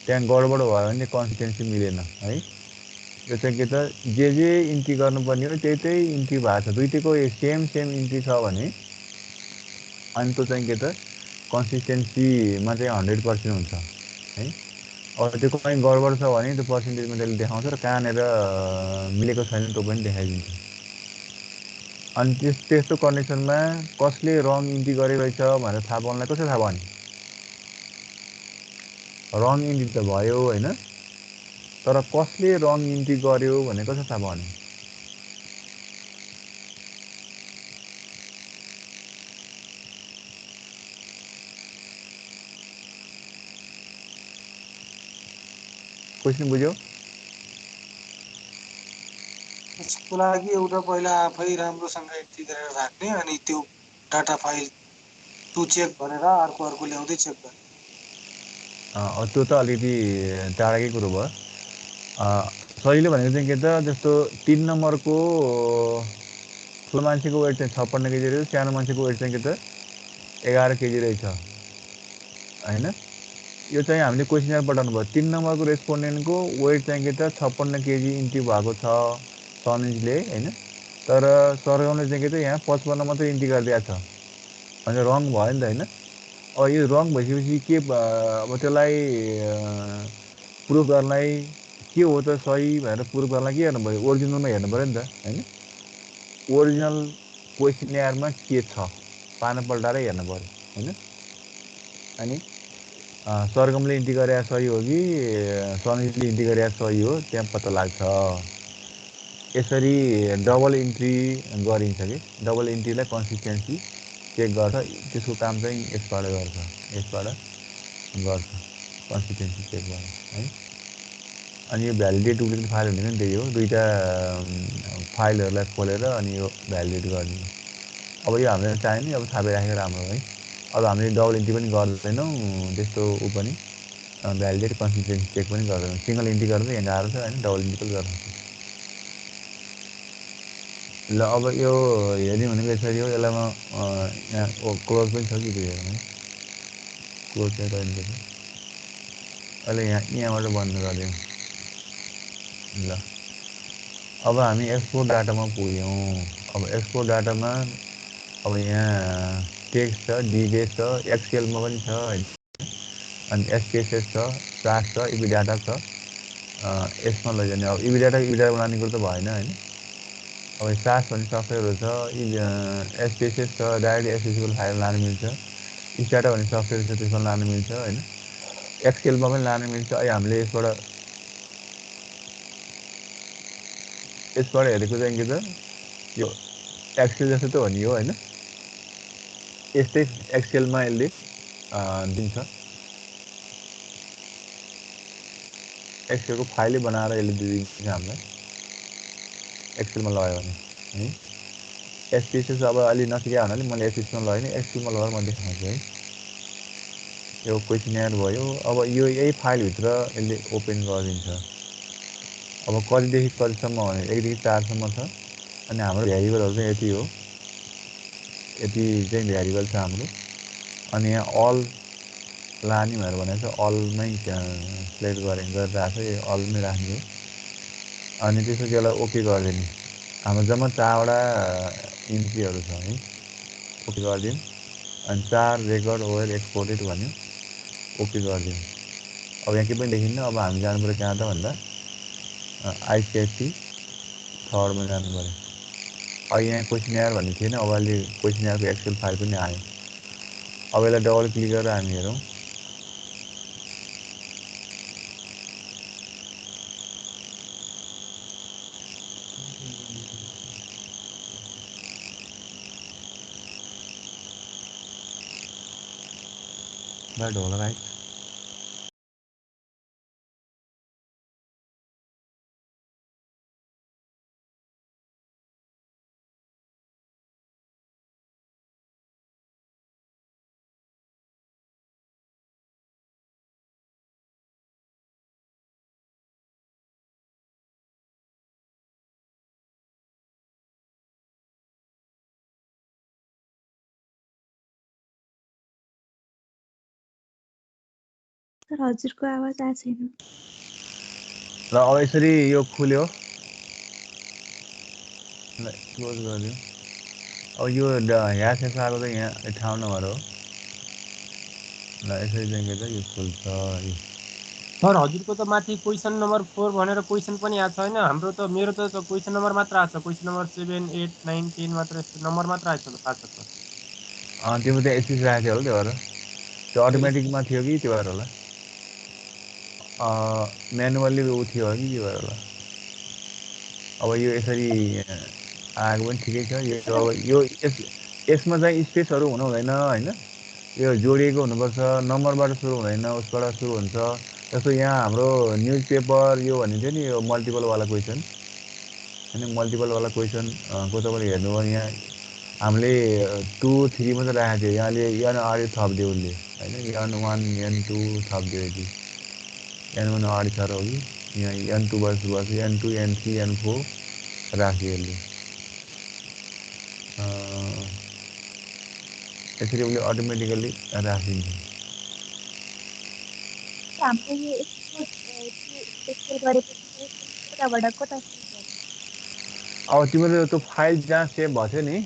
त्यहाँ गडबड भयो भने कन्सिस्टेन्सी मिलेन है। यो चाहिँ के त जे इन्ट्री गर्नुपर्ने हो त्यही इन्ट्री भएको छ, दुइटैको सेम इन्ट्री छ भने अनि त्यो चाहिँ के त कन्सिस्टेन्सीमा चाहिँ 100% हुन्छ है। अब त्यो कहीँ गडबड छ भने त्यो पर्सेन्टेजमा त्यसले देखाउँछ र कहाँनिर मिलेको छैन त्यो पनि देखाइदिन्छ। अनि त्यस्तो कन्डिसनमा कसले रङ इन्ट्री गरिरहेछ भनेर थाहा पाउनलाई कसरी थाहा पाउने। रङ इन्ट्री त भयो होइन, तर कसले रङ इन्ट्री गर्यो भने कसरी थाहा पाउने। क्वेसन बुझ्यो। त्यसको लागि एउटा पहिला आफै राम्रोसँग एन्ट्री गरेर राख्ने, अनि त्यो डाटा फाइल टु चेक भनेर अर्को ल्याउँदै चेक गर्ने। त्यो त अलिकति टाढाकै कुरो भयो। सजिलो भनेको चाहिँ के त जस्तो 3 नम्बरको ठुलो मान्छेको वेट चाहिँ 56 केजी रहेछ, सानो मान्छेको वेट चाहिँ के त 11 केजी रहेछ होइन यो चाहिँ हामीले क्वेसनर पठाउनु भयो 3 नम्बरको रेस्पोन्डेन्टको वेट चाहिँ के त 56 केजी इन्ट्री भएको छ सनिजले होइन तर सरगमले चाहिँ के त यहाँ 55 मात्रै इन्ट्री गरिदिएको छ भने रङ भयो नि त होइन अब यो रङ भइसकेपछि के अब त्यसलाई प्रुभ गर्नलाई के हो त सही भनेर प्रुभ गर्नलाई के गर्नु पऱ्यो ओरिजिनलमा हेर्नु पऱ्यो नि त होइन ओरिजिनल क्वेसनरमा के छ पाना पल्टाएर हेर्नु पऱ्यो होइन अनि सरगमले इन्ट्री गरेको सही हो कि सनिजले इन्ट्री गरेको सही हो त्यहाँ पत्ता लाग्छ यसरी डबल इन्ट्री गरिन्छ कि डबल इन्ट्रीलाई कन्सिस्टेन्सी चेक गर्छ त्यसको काम चाहिँ यसबाट गर्छ कन्सिस्टेन्सी चेक गर्छ है अनि यो भ्यालिडेट डुप्लिकेट फाइल हुने पनि त्यही हो दुईवटा फाइलहरूलाई खोलेर अनि यो भ्यालिडेट गरिदिनु अब यो हामीलाई चाहियो नि अब थापै राखेर राम्रो है अब हामीले डबल इन्ट्री पनि गर्दैनौँ त्यस्तो ऊ पनि भ्यालिडेट कन्सिस्टेन्सी चेक पनि गर्दैनौँ सिङ्गल इन्ट्री गर्दा यहाँ गाह्रो छ होइन डबल इन्ट्री पनि गर्नु ल अब यो हेर्ने भनेको यसरी हो यसलाई म यहाँ क्लोज पनि छ कि त्यो हेर्नु क्लोज चाहिँ रहेको छ अहिले यहाँबाट बन्द गरिदिउँ ल अब हामी एक्सपोर्ट डाटामा पुग्यौँ अब एक्सपोर्ट डाटामा अब यहाँ टेक्स्ट छ डिबेस छ एक्सएलमा पनि छ होइन अनि एसपीएसएस छ सास छ इबी डाटा छ यसमा लैजाने अब इबी डाटा बनाउने कुरो त भएन होइन अब सास भन्ने सफ्टवेयरहरू छ एसपीएसएस छ डाइरेक्ट एसपीएसको फाइल लानु मिल्छ स्टाटा भन्ने सफ्टवेयर छ त्यसमा लानु मिल्छ होइन एक्सएलमा पनि लानु मिल्छ अहिले हामीले यसबाट हेरेको चाहिँ के त यो एक्सेल जस्तो त हो नि हो होइन यस्तै एक्सेलमा यसले दिन्छ एक्सेलको फाइलै बनाएर यसले दिन्छ हामीलाई एक्सेलमा लगायो भने है एसपीएसएस अब अलि नसिके हुनाले मैले एसपीएसमा लगाएँ नि एक्सेलमा लगाएर म देखाउँछु है यो क्वेसनर भयो अब यो यही फाइलभित्र यसले ओपन गरिदिन्छ अब कतिदेखि कतिसम्म भने 1 देखि 4 सम्म छ अनि हाम्रो भ्यारिएबलहरू चाहिँ यति हो यति चाहिँ भ्यारिएबल छ हाम्रो अनि यहाँ अल लाने भनेर भनेको छ अलमै सिलेक्ट गरिरहेको छ यो अलमै राख्ने हो अनि त्यसपछि यसलाई ओके गरिदिने हाम्रो जम्मा 4वटा इन्ट्रीहरू छ है ओके गरिदिउँ अनि 4 रेकर्ड ओयर एक्सपोर्टेड भन्यो ओके गरिदिउँ अब यहाँ केही पनि देखिन्न अब हामी जानु पऱ्यो कहाँ त भन्दा आइसिएससी 3मा जानु पऱ्यो अब यहाँ क्वेसनर भन्ने थिएन अब अहिले क्वेसनरको एक्सेल फाइल पनि आयो अब यसलाई डबल क्लिक गरेर हामी हेरौँ That all right. तर हजुरको आवाज आएको छैन ल अब यसरी यो खुल्यो ल क्लोज गरिदिउँ अब यो ह्यास आएको चाहिँ यहाँ 58 नम्बर हो ल यसरी चाहिँ के त यो खुल्छ सर हजुरको त माथि क्वेसन नम्बर 4 भनेर क्वेसन पनि आएको छ होइन हाम्रो त मेरो त क्वेसन नम्बर मात्र आएको छ क्वेसन नम्बर 7 8 9 10 मात्र यस्तो नम्बर मात्र आएको छ थाहा छ सर तिम्रो त्यहाँ एसएस राखेको थियो होला त्यो भएर त्यो अटोमेटिकमा थियो कि त्यो भएर होला म्यानुअल्ली ऊ थियो कि त्यो भएर होला अब यो यसरी आएको पनि ठिकै छ यो अब यो यसमा चाहिँ स्पेसहरू हुनु हुँदैन होइन यो जोडिएको हुनुपर्छ नम्बरबाट सुरु हुँदैन उसबाट सुरु हुन्छ जस्तो यहाँ हाम्रो न्युज पेपर यो भन्ने थियो नि यो मल्टिपलवाला क्वेसन होइन मल्टिपलवाला क्वेसनको तपाईँले हेर्नुभयो यहाँ हामीले 2 3 मात्रै राखेको थियो यहाँले एन अगाडि थपिदियो उसले होइन N1 N2 थपिदियो यति N1 अगाडि छ र हो कि यहाँ N2 बाट सुरु भएको N2 N3 N4 राख्यो यसले यसरी उसले अटोमेटिकली राखिदिन्छ हाम्रो यो एक्सपोर्ट गरेपछि कताबाट कता सेभ गर्ने? अब तिमीले त्यो फाइल जहाँ सेभ भएको थियो नि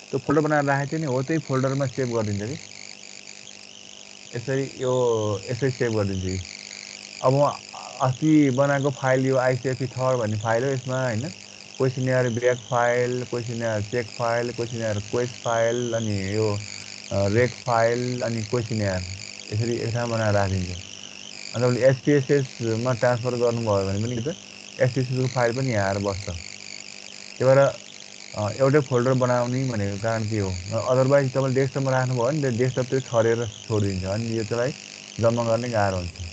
त्यो फोल्डर बनाएर राखेको थियो नि हो त्यही फोल्डरमा सेभ गरिदिन्छ कि यसरी यो यसरी सेभ गरिदिन्छ कि अब म अस्ति बनाएको फाइल यो आइसिएफई थर्ड भन्ने फाइल हो यसमा होइन questionnaire back file questionnaire check file questionnaire quest file अनि यो रेक फाइल अनि क्वेसनियर यसरी एकठाउँ बनाएर राखिदिन्छ अनि तपाईँले एसपिएसएसमा ट्रान्सफर गर्नुभयो भने पनि त एसपिएसएसको फाइल पनि यहाँ आएर बस्छ त्यही भएर एउटै फोल्डर बनाउने भनेको कारण के हो अदरवाइज तपाईँले डेस्कटपमा राख्नुभयो भने त्यो डेस्कटप त्यो छरेर छोडिदिन्छ अनि यो त्यसलाई जम्मा गर्ने गाह्रो हुन्छ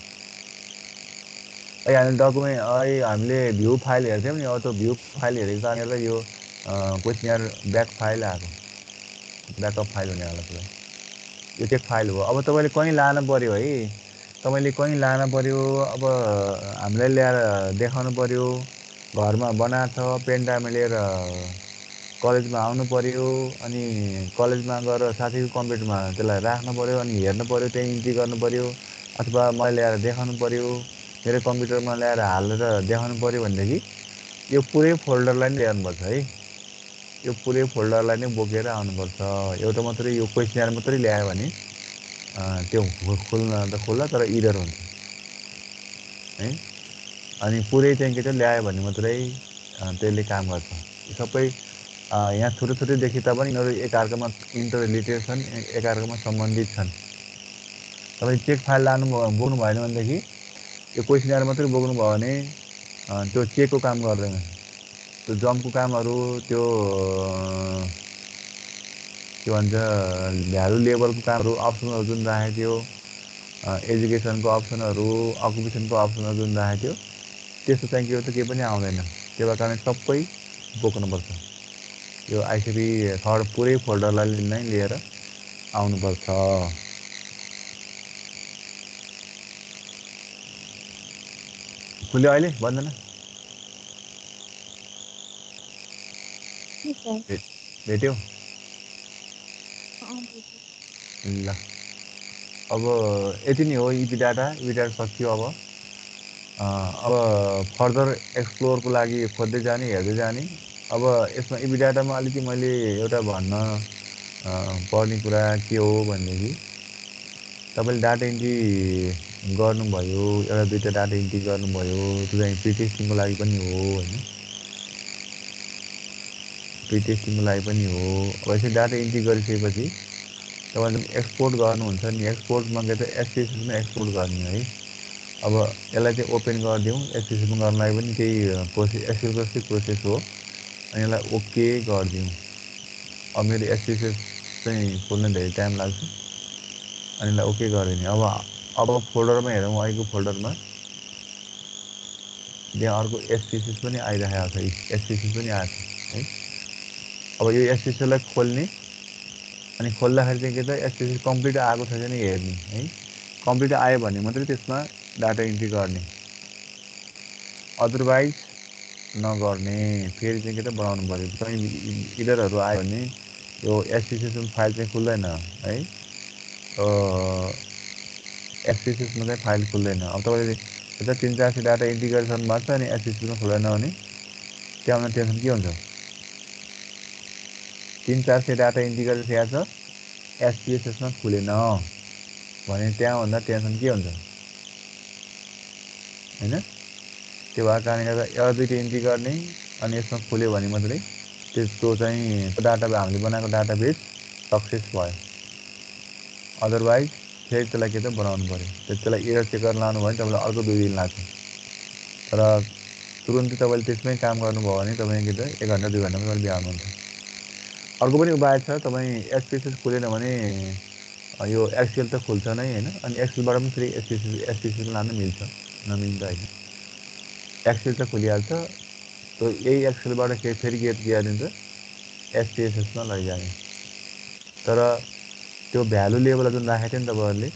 अहिले हामीले डकुमेन्ट अहिले हामीले भ्यू फाइल हेर्थ्यौँ नि अब त्यो भ्यू फाइल हेरेको कारणले यो क्वेसनियर ब्याक फाइल आएको ब्याकअप फाइल हुने होला त्यसलाई यो चेक फाइल हो अब तपाईँले कहीँ लानु पऱ्यो है तपाईँले कहीँ लानु पऱ्यो अब हामीलाई ल्याएर देखाउनु पऱ्यो घरमा बनाएको छ पेन ड्राइभमा लिएर कलेजमा आउनु पऱ्यो अनि कलेजमा गएर साथीको कम्प्युटरमा त्यसलाई राख्नु पऱ्यो अनि हेर्नु पऱ्यो त्यहीँ इन्ट्री गर्नु पऱ्यो अथवा मैले ल्याएर देखाउनु पऱ्यो मेरो कम्प्युटरमा ल्याएर हालेर देखाउनु पऱ्यो भनेदेखि यो पुरै फोल्डरलाई नै ल्याउनुपर्छ है यो पुरै फोल्डरलाई नै बोकेर आउनुपर्छ एउटा मात्रै यो क्वेसनियर मात्रै ल्यायो भने त्यो खोल्न त खोल्ला तर इरर हुन्छ है अनि पुरै चाहिँ के त ल्यायो भने मात्रै त्यसले काम गर्छ सबै यहाँ थोरै थोरै देखि तापनि यिनीहरू एकअर्कामा इन्टर रिलेटेड छन् एकअर्कामा सम्बन्धित छन् तपाईँ चेक फाइल बोक्नु भएन भनेदेखि यो क्वेसनियर मात्रै बोक्नुभयो भने त्यो चेकको काम गर्दैन त्यो जम्पको कामहरू त्यो के भन्छ भ्यालु लेभलको कामहरू अप्सनहरू जुन राखेको थियो एजुकेसनको अप्सनहरू अकुपेसनको अप्सनहरू जुन राखेको थियो त्यस्तो चाहिँ के हो त केही पनि आउँदैन त्यो भएर कारण सबै बोक्नुपर्छ यो आइसिपी थर्ड पुरै फोल्डरलाई नै लिएर आउनुपर्छ खुल्यो अहिले बन्दैन भेट्यो ल अब यति नै हो इपी डाटा सकियो अब फर्दर एक्सप्लोरको लागि खोज्दै जाने हेर्दै जाने अब यसमा इपी डाटामा अलिकति मैले एउटा भन्न पर्ने कुरा के हो भनेदेखि तपाईँले डाटा इन्ट्री गर्नुभयो एउटा दुईवटा डाटा इन्ट्री गर्नुभयो त्यो चाहिँ प्रिटेस्टिङको लागि पनि हो होइन प्रिटेस्टिङको लागि पनि हो अब यसरी डाटा इन्ट्री गरिसकेपछि तपाईँले एक्सपोर्ट गर्नुहुन्छ नि एक्सपोर्टमा के त एसपिएसएसमा एक्सपोर्ट गर्ने है अब यसलाई चाहिँ ओपन गरिदिउँ एसपिएसएसमा गर्नलाई पनि केही प्रोसेस एक्सपोर्टको जस्तै प्रोसेस हो अनि यसलाई ओके गरिदिउँ अब मेरो एसपिएसएस चाहिँ खोल्न धेरै टाइम लाग्छ अनि यसलाई ओके गरिदिने अब फोल्डरमा हेरौँ अहिलेको फोल्डरमा त्यहाँ अर्को एसपिएसएस पनि आइरहेको छ एसपिएसएस पनि आएको छ है अब यो एसपिएसएसलाई खोल्ने अनि खोल्दाखेरि चाहिँ के त एसपिएसएस कम्प्लिट आएको छ भने हेर्ने है कम्प्लिट आयो भने मात्रै त्यसमा डाटा इन्ट्री गर्ने अदरवाइज नगर्ने फेरि चाहिँ के त बनाउनु पऱ्यो कहीँ इररहरू आयो भने यो एसपिएसएस फाइल चाहिँ खुल्दैन है एसपिएसएसमा चाहिँ फाइल खुल्दैन अब तपाईँले यता 3-400 डाटा इन्ट्री गरिसक्नु भएको छ अनि एसपिएसएसमा खुल्दैन भने त्यहाँ आउन टेन्सन के हुन्छ 300-400 डाटा इन्ट्री गरिसकेको छ एसपिएसएसमा खुलेन भने त्यहाँभन्दा टेन्सन के हुन्छ होइन त्यो भएको कारणले गर्दा एउटा दुईवटा इन्ट्री गर्ने अनि यसमा खुल्यो भने मात्रै त्यसको चाहिँ डाटा हामीले बनाएको डाटाबेस सक्सेस भयो अदरवाइज फेरि त्यसलाई के त बनाउनु पऱ्यो त्यसलाई एरर चेक गर्न लानु भयो भने तपाईँलाई अर्को 2 दिन लाग्छ तर तुरुन्तै तपाईँले त्यसमै काम गर्नुभयो भने तपाईँ के त 1 घन्टा 2 घन्टामा तपाईँले भ्याउनुहुन्छ अर्को पनि उपाय छ तपाईँ एसपिएसएस खुलेन भने यो एक्सएल त खुल्छ नै होइन अनि एक्सएलबाट पनि फेरि एसपिएसएस लानु मिल्छ नमिल्छ होइन एक्सएल त खुलिहाल्छ त्यो यही एक्सएलबाट फेरि के गरिदिन्छ एसपिएसएसमा लैजाने तर त्यो भ्यालु लेभल जुन राखेको थियो नि तपाईँहरूले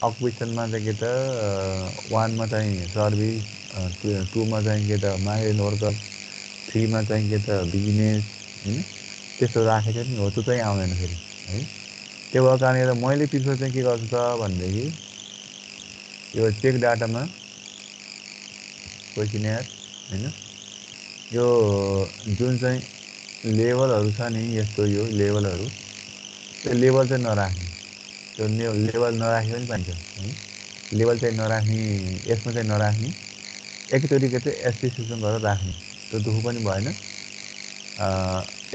अकुपेसनमा चाहिँ के त 1 मा चाहिँ सर्भिस 2 मा चाहिँ के त माइग्रेन्ट वर्कर 3 मा चाहिँ के त बिजनेस होइन त्यस्तो राखेको नि हो त्यो चाहिँ आउँदैन फेरि है त्यो भएको कारणले गर्दा मैले प्रिफर चाहिँ के गर्छु त भनेदेखि यो चेक डाटामा क्वेसनियर हैन यो जुन चाहिँ लेभलहरू छ नि यस्तो यो लेभलहरू त्यो लेभल चाहिँ नराख्ने त्यो लेभल नराखे पनि पाइन्छ है लेभल चाहिँ नराख्ने यसमा चाहिँ नराख्ने एकचोटि के चाहिँ एसपिसिएसन गरेर राख्ने त्यो दुःख पनि भएन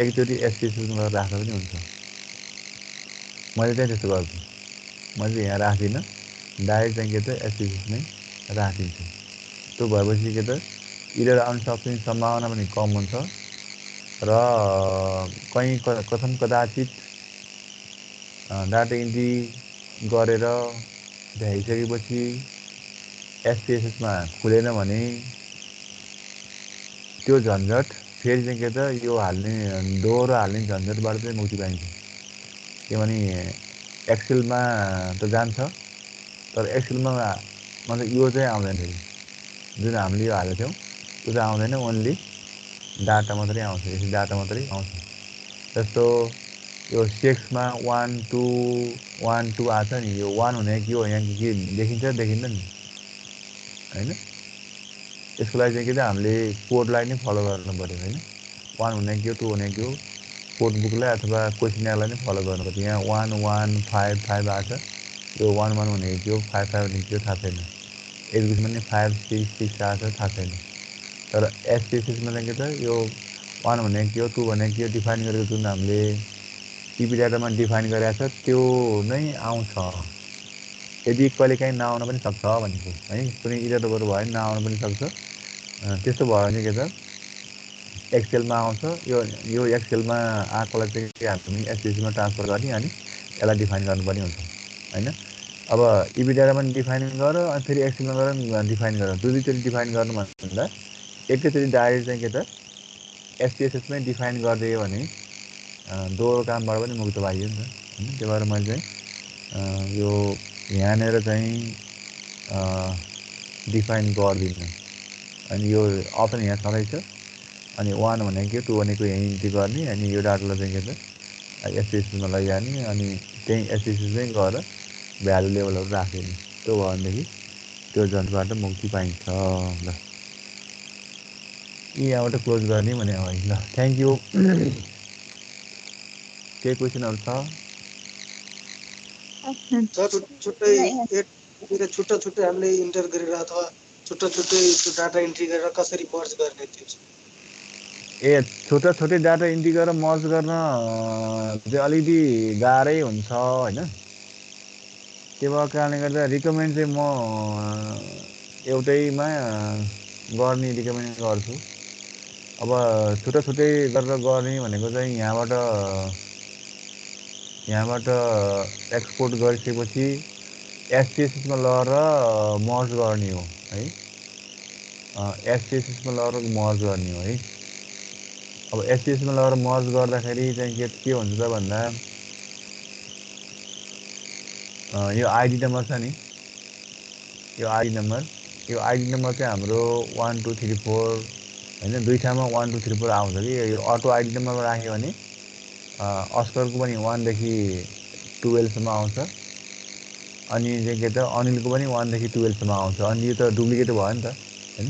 एकचोटि एसपिसिएसन गरेर राख्दा पनि हुन्छ मैले चाहिँ त्यस्तो गर्छु मैले यहाँ राख्दिनँ डाइरेक्ट चाहिँ के त एसपिसिएसनै राखिदिन्छु त्यो भएपछि के त इरर आउन सक्ने सम्भावना पनि कम हुन्छ र कहीँ कथम कदाचित डाटा इन्ट्री गरेर भ्याइसकेपछि एसपिएसएसमा खुलेन भने त्यो झन्झट फेरि चाहिँ के त यो हाल्ने दोहोरो हाल्ने झन्झटबाट चाहिँ मुक्ति पाइन्छ किनभने एक्सेलमा त जान्छ तर एक्सेलमा मतलब यो चाहिँ आउँदैन फेरि जुन हामीले यो हालेको थियौँ त्यो चाहिँ आउँदैन ओन्ली डाटा मात्रै आउँछ यसरी डाटा मात्रै आउँछ जस्तो यो सेक्समा 1 2 1 2 आछ नि यो 1 हुने के हो यहाँ के देखिन्छ देखिन्न नि हैन यसको लागि चाहिँ के त हामीले कोडलाई नै फलो गर्नु पर्यो हैन 1 हुने के हो 2 हुने के हो कोड बुकलाई अथवा क्वेसनियरलाई नै फलो गर्नु पर्छ यहाँ 1 1 5 5 आछ यो 1 1 हुने के हो 5 5 हुने के हो थाहा छैन एजुकेसनमा नि 5 6 6 आछ थाहा छैन तर एसपिएसएसमा चाहिँ के त यो 1 हुने के हो 2 हुने के हो डिफाइन गरेको जुन हामीले टिपी डाटामा डिफाइन गरेको छ त्यो नै आउँछ यदि कहिलेकाहीँ नआउन पनि सक्छ भनेको है कुनै इररहरू भयो नआउन पनि सक्छ त्यस्तो भयो भने के त एक्सेलमा आउँछ यो एक्सेलमा आएकोलाई चाहिँ हामी एसपिएससीमा ट्रान्सफर गर्ने अनि यसलाई डिफाइन गर्नुपर्ने हुन्छ हैन अब इबी डाटामा डिफाइन गर अनि फेरि एक्सेलमा गएर डिफाइन गर दुईचोटि डिफाइन गर्नु भन्दा एकैचोटि डाइरेक्ट चाहिँ के त एसपिएसएसमै डिफाइन गरिदियो भने दोहोरो कामबाट पनि मुक्त पाइयो नि त हैन त्यही भएर मैले चाहिँ यो यहाँनिर चाहिँ डिफाइन गर्दिनँ अनि यो अप्सन यहाँ छँदैछ अनि 1 भनेको 2 भनेको यहीँ इन्ट्री गर्ने अनि यो डाटालाई चाहिँ के त एसपिएससीमा लैजाने अनि त्यही एसपिएससीमै गएर भ्यालु लेभलहरू राखिदिने त्यो भयो भनेदेखि त्यो झन्झटबाट मुक्ति पाइन्छ ल यहाँबाट क्लोज गर्ने भने है ल थ्याङ्क यू केही क्वेसनहरू छ छुट्टै छुट्टै हामीले इन्टर गरेर अथवा छुट्टै डाटा इन्ट्री गरेर कसरी मर्ज गर्ने त्यो ए छुट्टै डाटा इन्ट्री गरेर मर्ज गर्न चाहिँ अलिकति गाह्रै हुन्छ होइन त्यो भएको कारणले गर्दा रिकमेन्ड चाहिँ म एउटैमा गर्ने रिकमेन्ड गर्छु अब छुट्टै गरेर गर्ने भनेको चाहिँ यहाँबाट एक्सपोर्ट गरिसकेपछि एसपिएसएसमा लगेर मर्ज गर्ने हो है एसपिएसएसमा लगेर मर्ज गर्ने हो है अब एसपिएसमा लगेर मर्ज गर्दाखेरि चाहिँ के हुन्छ त भन्दा यो आइडी नम्बर छ नि यो आइडी नम्बर चाहिँ हाम्रो 1 2 3 4 हैन दुई ठाउँमा 1 2 3 4 आउँछ कि यो अटो आइडी नम्बरमा राख्यो भने अस्करको पनि 1 देखि 12 सम्म आउँछ अनि चाहिँ के त अनिलको पनि 1 देखि 12 सम्म आउँछ अनि यो त डुप्लिकेट भयो नि त हैन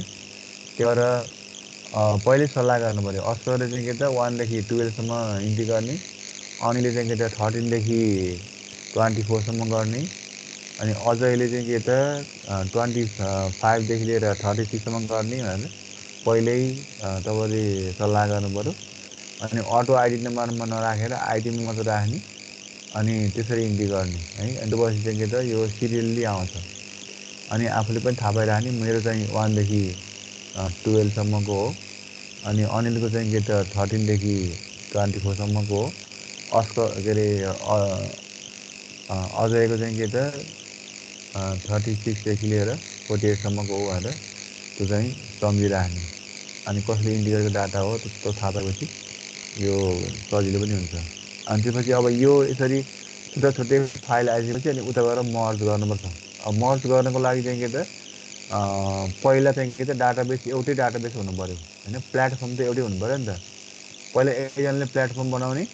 त्यही भएर पहिले सल्लाह गर्नु पर्यो अस्करले चाहिँ के त 1 देखि 12 सम्म इन्ट्री गर्ने अनिलले चाहिँ के त 13 देखि 24 सम्म गर्ने अनि अजयले चाहिँ के त 25 देखि लिएर 36 सम्म गर्ने भनेर पहिल्यै तपाईँले सल्लाह गर्नु पर्यो अनि अटो आइडी नम्बरमा नराखेर आइडीमा मात्र राख्ने अनि त्यसरी इन्ट्री गर्ने है अनि त्यसपछि चाहिँ के त यो सिरियल्ली आउँछ अनि आफूले पनि थाहा पाइराख्ने मेरो चाहिँ 1 देखि 12 सम्मको हो अनि अनिलको चाहिँ के त 13 देखि 24 सम्मको हो के अरे अजयको चाहिँ के त 36 देखि लिएर 48 सम्मको हो भनेर त्यो चाहिँ सम्झिराख्ने अनि कसले इन्ट्री गरेको डाटा हो त्यो थाहा पाएपछि यो सजिलो पनि हुन्छ अनि त्यसपछि अब यो यसरी छुट्टै फाइल आइसकेपछि अनि उता गएर मर्ज गर्नुपर्छ अब मर्ज गर्नको लागि चाहिँ के त पहिला चाहिँ के त डाटाबेस एउटै डाटाबेस हुनु पर्यो हैन प्लेटफर्म त एउटै हुनु पर्यो नि त पहिला एकजनाले प्लेटफर्म बनाउने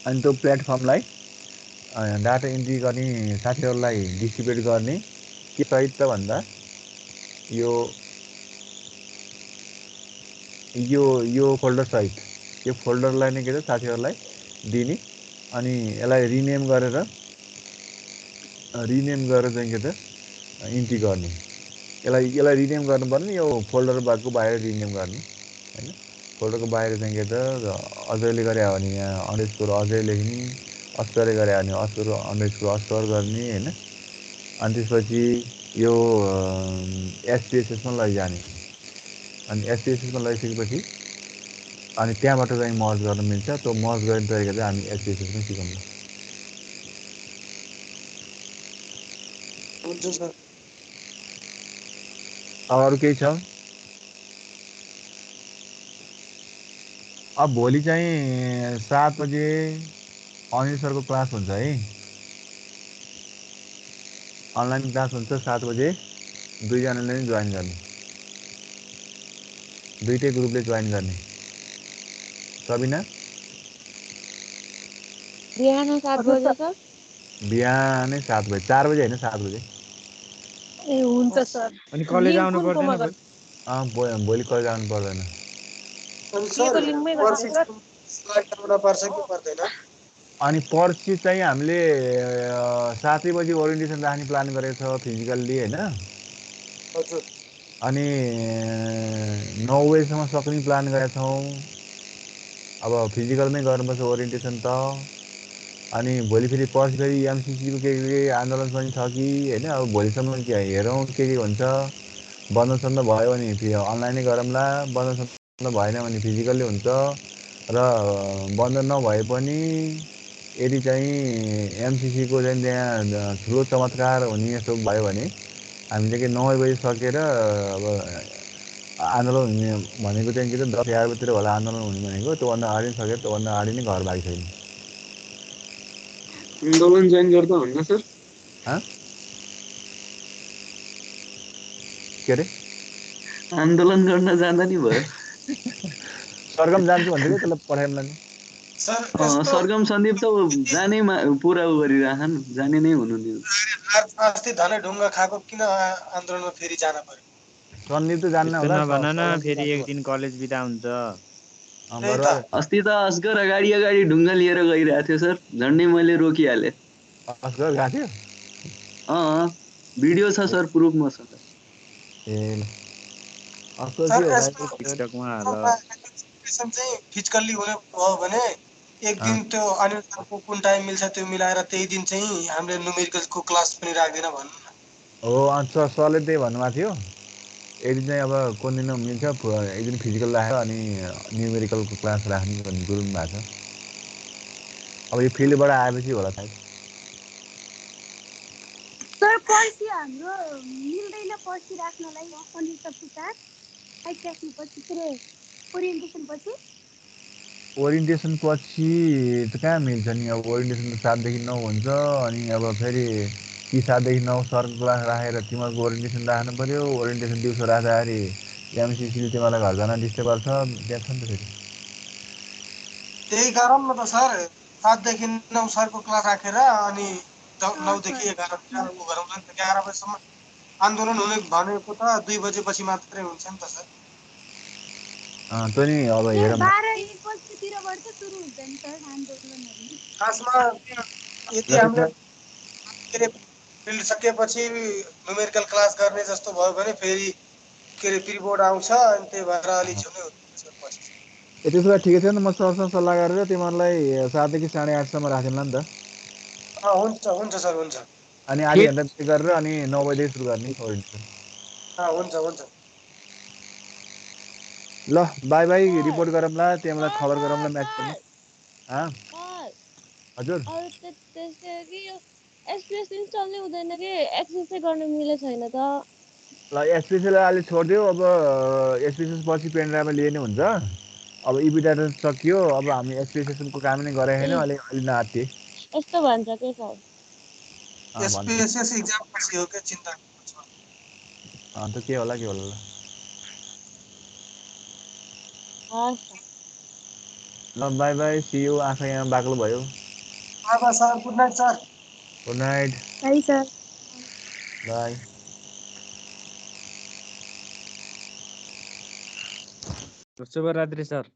अनि त्यो प्लेटफर्मलाई डाटा इन्ट्री गर्ने साथीहरूलाई डिस्ट्रिब्युट गर्ने के सहित त भन्दा यो यो यो फोल्डर सहित यो फोल्डरलाई नै के त साथीहरूलाई दिने अनि यसलाई रिनेम गरेर चाहिँ के त इन्ट्री गर्ने यसलाई रिनेम गर्नुपर्ने यो फोल्डरको बाहिर रिनेम गर्ने हैन फोल्डरको बाहिर चाहिँ के त अजयले गरे हो भने यहाँ अन्डरस्कोर अजय लेख्ने अस्करले गरे हो भने अस्कर अन्डरस्कोर अस्कर गर्ने हैन अनि त्यसपछि यो एसपीएसएसमा लैजाने अनि एसपीएसएसमा लैसकेपछि अनि त्यहाँबाट चाहिँ मर्ज गर्न मिल्छ त्यो मर्ज गर्ने तरिका चाहिँ हामी एसपीएसएसमा सिकाउँछौँ हुन्छ सर अरू केही छ अब भोलि चाहिँ 7 बजे अनिल सरको क्लास हुन्छ है अनलाइन क्लास हुन्छ 7 बजे दुईजनाले नै जोइन गर्ने दुईटै ग्रुपले जोइन गर्ने सबिना बिहान 7 बजे सर बिहानै 7 बजे 4 बजे होइन 7 बजे ए हुन्छ सर अनि कलेज आउनु पर्दैन भोलि कलेज आउनु पर्दैन अनि सर पर्सि स्लाइड ल्याउन पर्छ कि पर्दैन अनि पर्सि चाहिँ हामीले 7 बजे ओरिएन्टेसन राख्ने प्लान गरेको छ फिजिकल्ली हैन हजुर अनि 9 बजेसम्म सक्ने प्लान गरेका छौँ अब फिजिकलमै गर्नुपर्छ ओरिएन्टेसन त अनि भोलि फेरि पर्सि फेरि एमसीसीको के आन्दोलन पनि छ कि हैन अब भोलिसम्म के हेरौँ के हुन्छ बन्द भयो भने फेरि अनलाइनै गरौँला बन्द भएन भने फिजिकल्ली हुन्छ र बन्द नभए पनि यदि चाहिँ एमसीसीको चाहिँ त्यहाँ ठुलो चमत्कार हुने जस्तो भयो भने हामीले के 9 बजे सकेर अब आन्दोलन हुने भनेको चाहिँ के त 10-11 बजेतिर होला आन्दोलन हुने भनेको त्योभन्दा अगाडि नै सकेर त्योभन्दा अगाडि नै घर भागिसक्ने आन्दोलन जोइन गर्दा हुन्छ सर के अरे आन्दोलन गर्न जाँदा नि भयो सरगम जान्छु भन्दै त्यसलाई पठाइमला नि सर सरगम सन्दीप त जानै पुरा गरिराखन जाने नै हुनु नि अस्ति धनै ढुङ्गा खाएको किन आन्दोलनमा फेरि जान पर्यो सन्दीप त जान्न होला भन न फेरि एक दिन कलेज बिदा हुन्छ अस्ति त अस्कर अगाडि ढुङ्गा लिएर गइरहेको थियो सर झन्डै मैले रोकिहालेँ अस्कर गएको थियो भिडियो छ सर प्रुफ मसँग ए चाहिँ फिजिकल्ली हुने भयो भने एक दिन त्यो अनिल सरको कुन टाइम मिल्छ त्यो मिलाएर त्यही दिन चाहिँ हामीले न्युमेरिकलको क्लास पनि राख्दैन भन्नु न हो अच्छा सरले त्यही भन्नुभएको थियो एक दिन चाहिँ अब कुन दिन मिल्छ एक दिन फिजिकल राखेर अनि न्युमेरिकलको क्लास राख्ने भन्ने बोल्नु भएको छ अब यो फिल्डबाट आएपछि होला सायद सर पर्सि हाम्रो मिल्दैन पर्सि राख्नलाई अनिल सरको क्लास साइड राख्नुपर्छ के ओरिएन्टेसन पछि ओरिएन्टेसन पछि त कहाँ मिल्छ नि अब ओरिएन्टेसन त 7 देखि 9 हुन्छ अनि अब फेरि कि 7 देखि 9 सरको क्लास राखेर तिमीहरूको ओरिएन्टेसन राख्नु पर्यो ओरिएन्टेसन दिउँसो राख्दाखेरि एमसीसीले तिमीलाई घर जान डिस्टर्ब गर्छ त्यहाँ छ नि त फेरि त्यही गरौँ न त सर 7 देखि 9 सरको क्लास राखेर अनि 9 देखि 11 गरौँला नि त 11 बजेसम्म आन्दोलन हुने भनेको त 2 बजेपछि मात्रै हुन्छ नि त सर त्यो नि अब हेरौँ 12-1 बजेतिरबाट त सुरु हुन्छ नि सर आन्दोलनहरू खासमा यदि हामीले फिल्ड सकेपछि न्युमेरिकल क्लास गर्ने जस्तो भयो भने फेरि के अरे प्रिबोर्ड आउँछ अनि त्यही भएर अलि छिटो हुन्छ त्यसो भए ठिकै छ नि म सरसँग सल्लाह गरेर तिमीहरूलाई 7 देखि 8:30 सम्म राखिदिउँला नि त हुन्छ सर हुन्छ अनि आधी घन्टा ब्रेक गरेर अनि 9 बजे सुरु गर्ने हुन्छ ल बाई बाई रिपोर्ट गरौँला तिमीलाई खबर गरौँला म्याच हजुर एसपीएस इन्स्टल नै हुँदैन के एक्सेस गर्न मिले छैन त ल एसपीएसलाई अलि छोडिदियो अब एसपीएस पछि पेन ड्राइभमा लिने हुन्छ अब इपी डाटा सकियो अब हामी एसपीएसको काम नै गरेको छैन अलि नआत्तिए यस्तो भन्छ के सर एसपीएसएस एक्जाम पछि हो के चिन्ता अन्त के होला ल बाई बाई सी यू आँखा यहाँ बाक्लो भयो sir good night sir good night sir bye शुभरात्रि सर।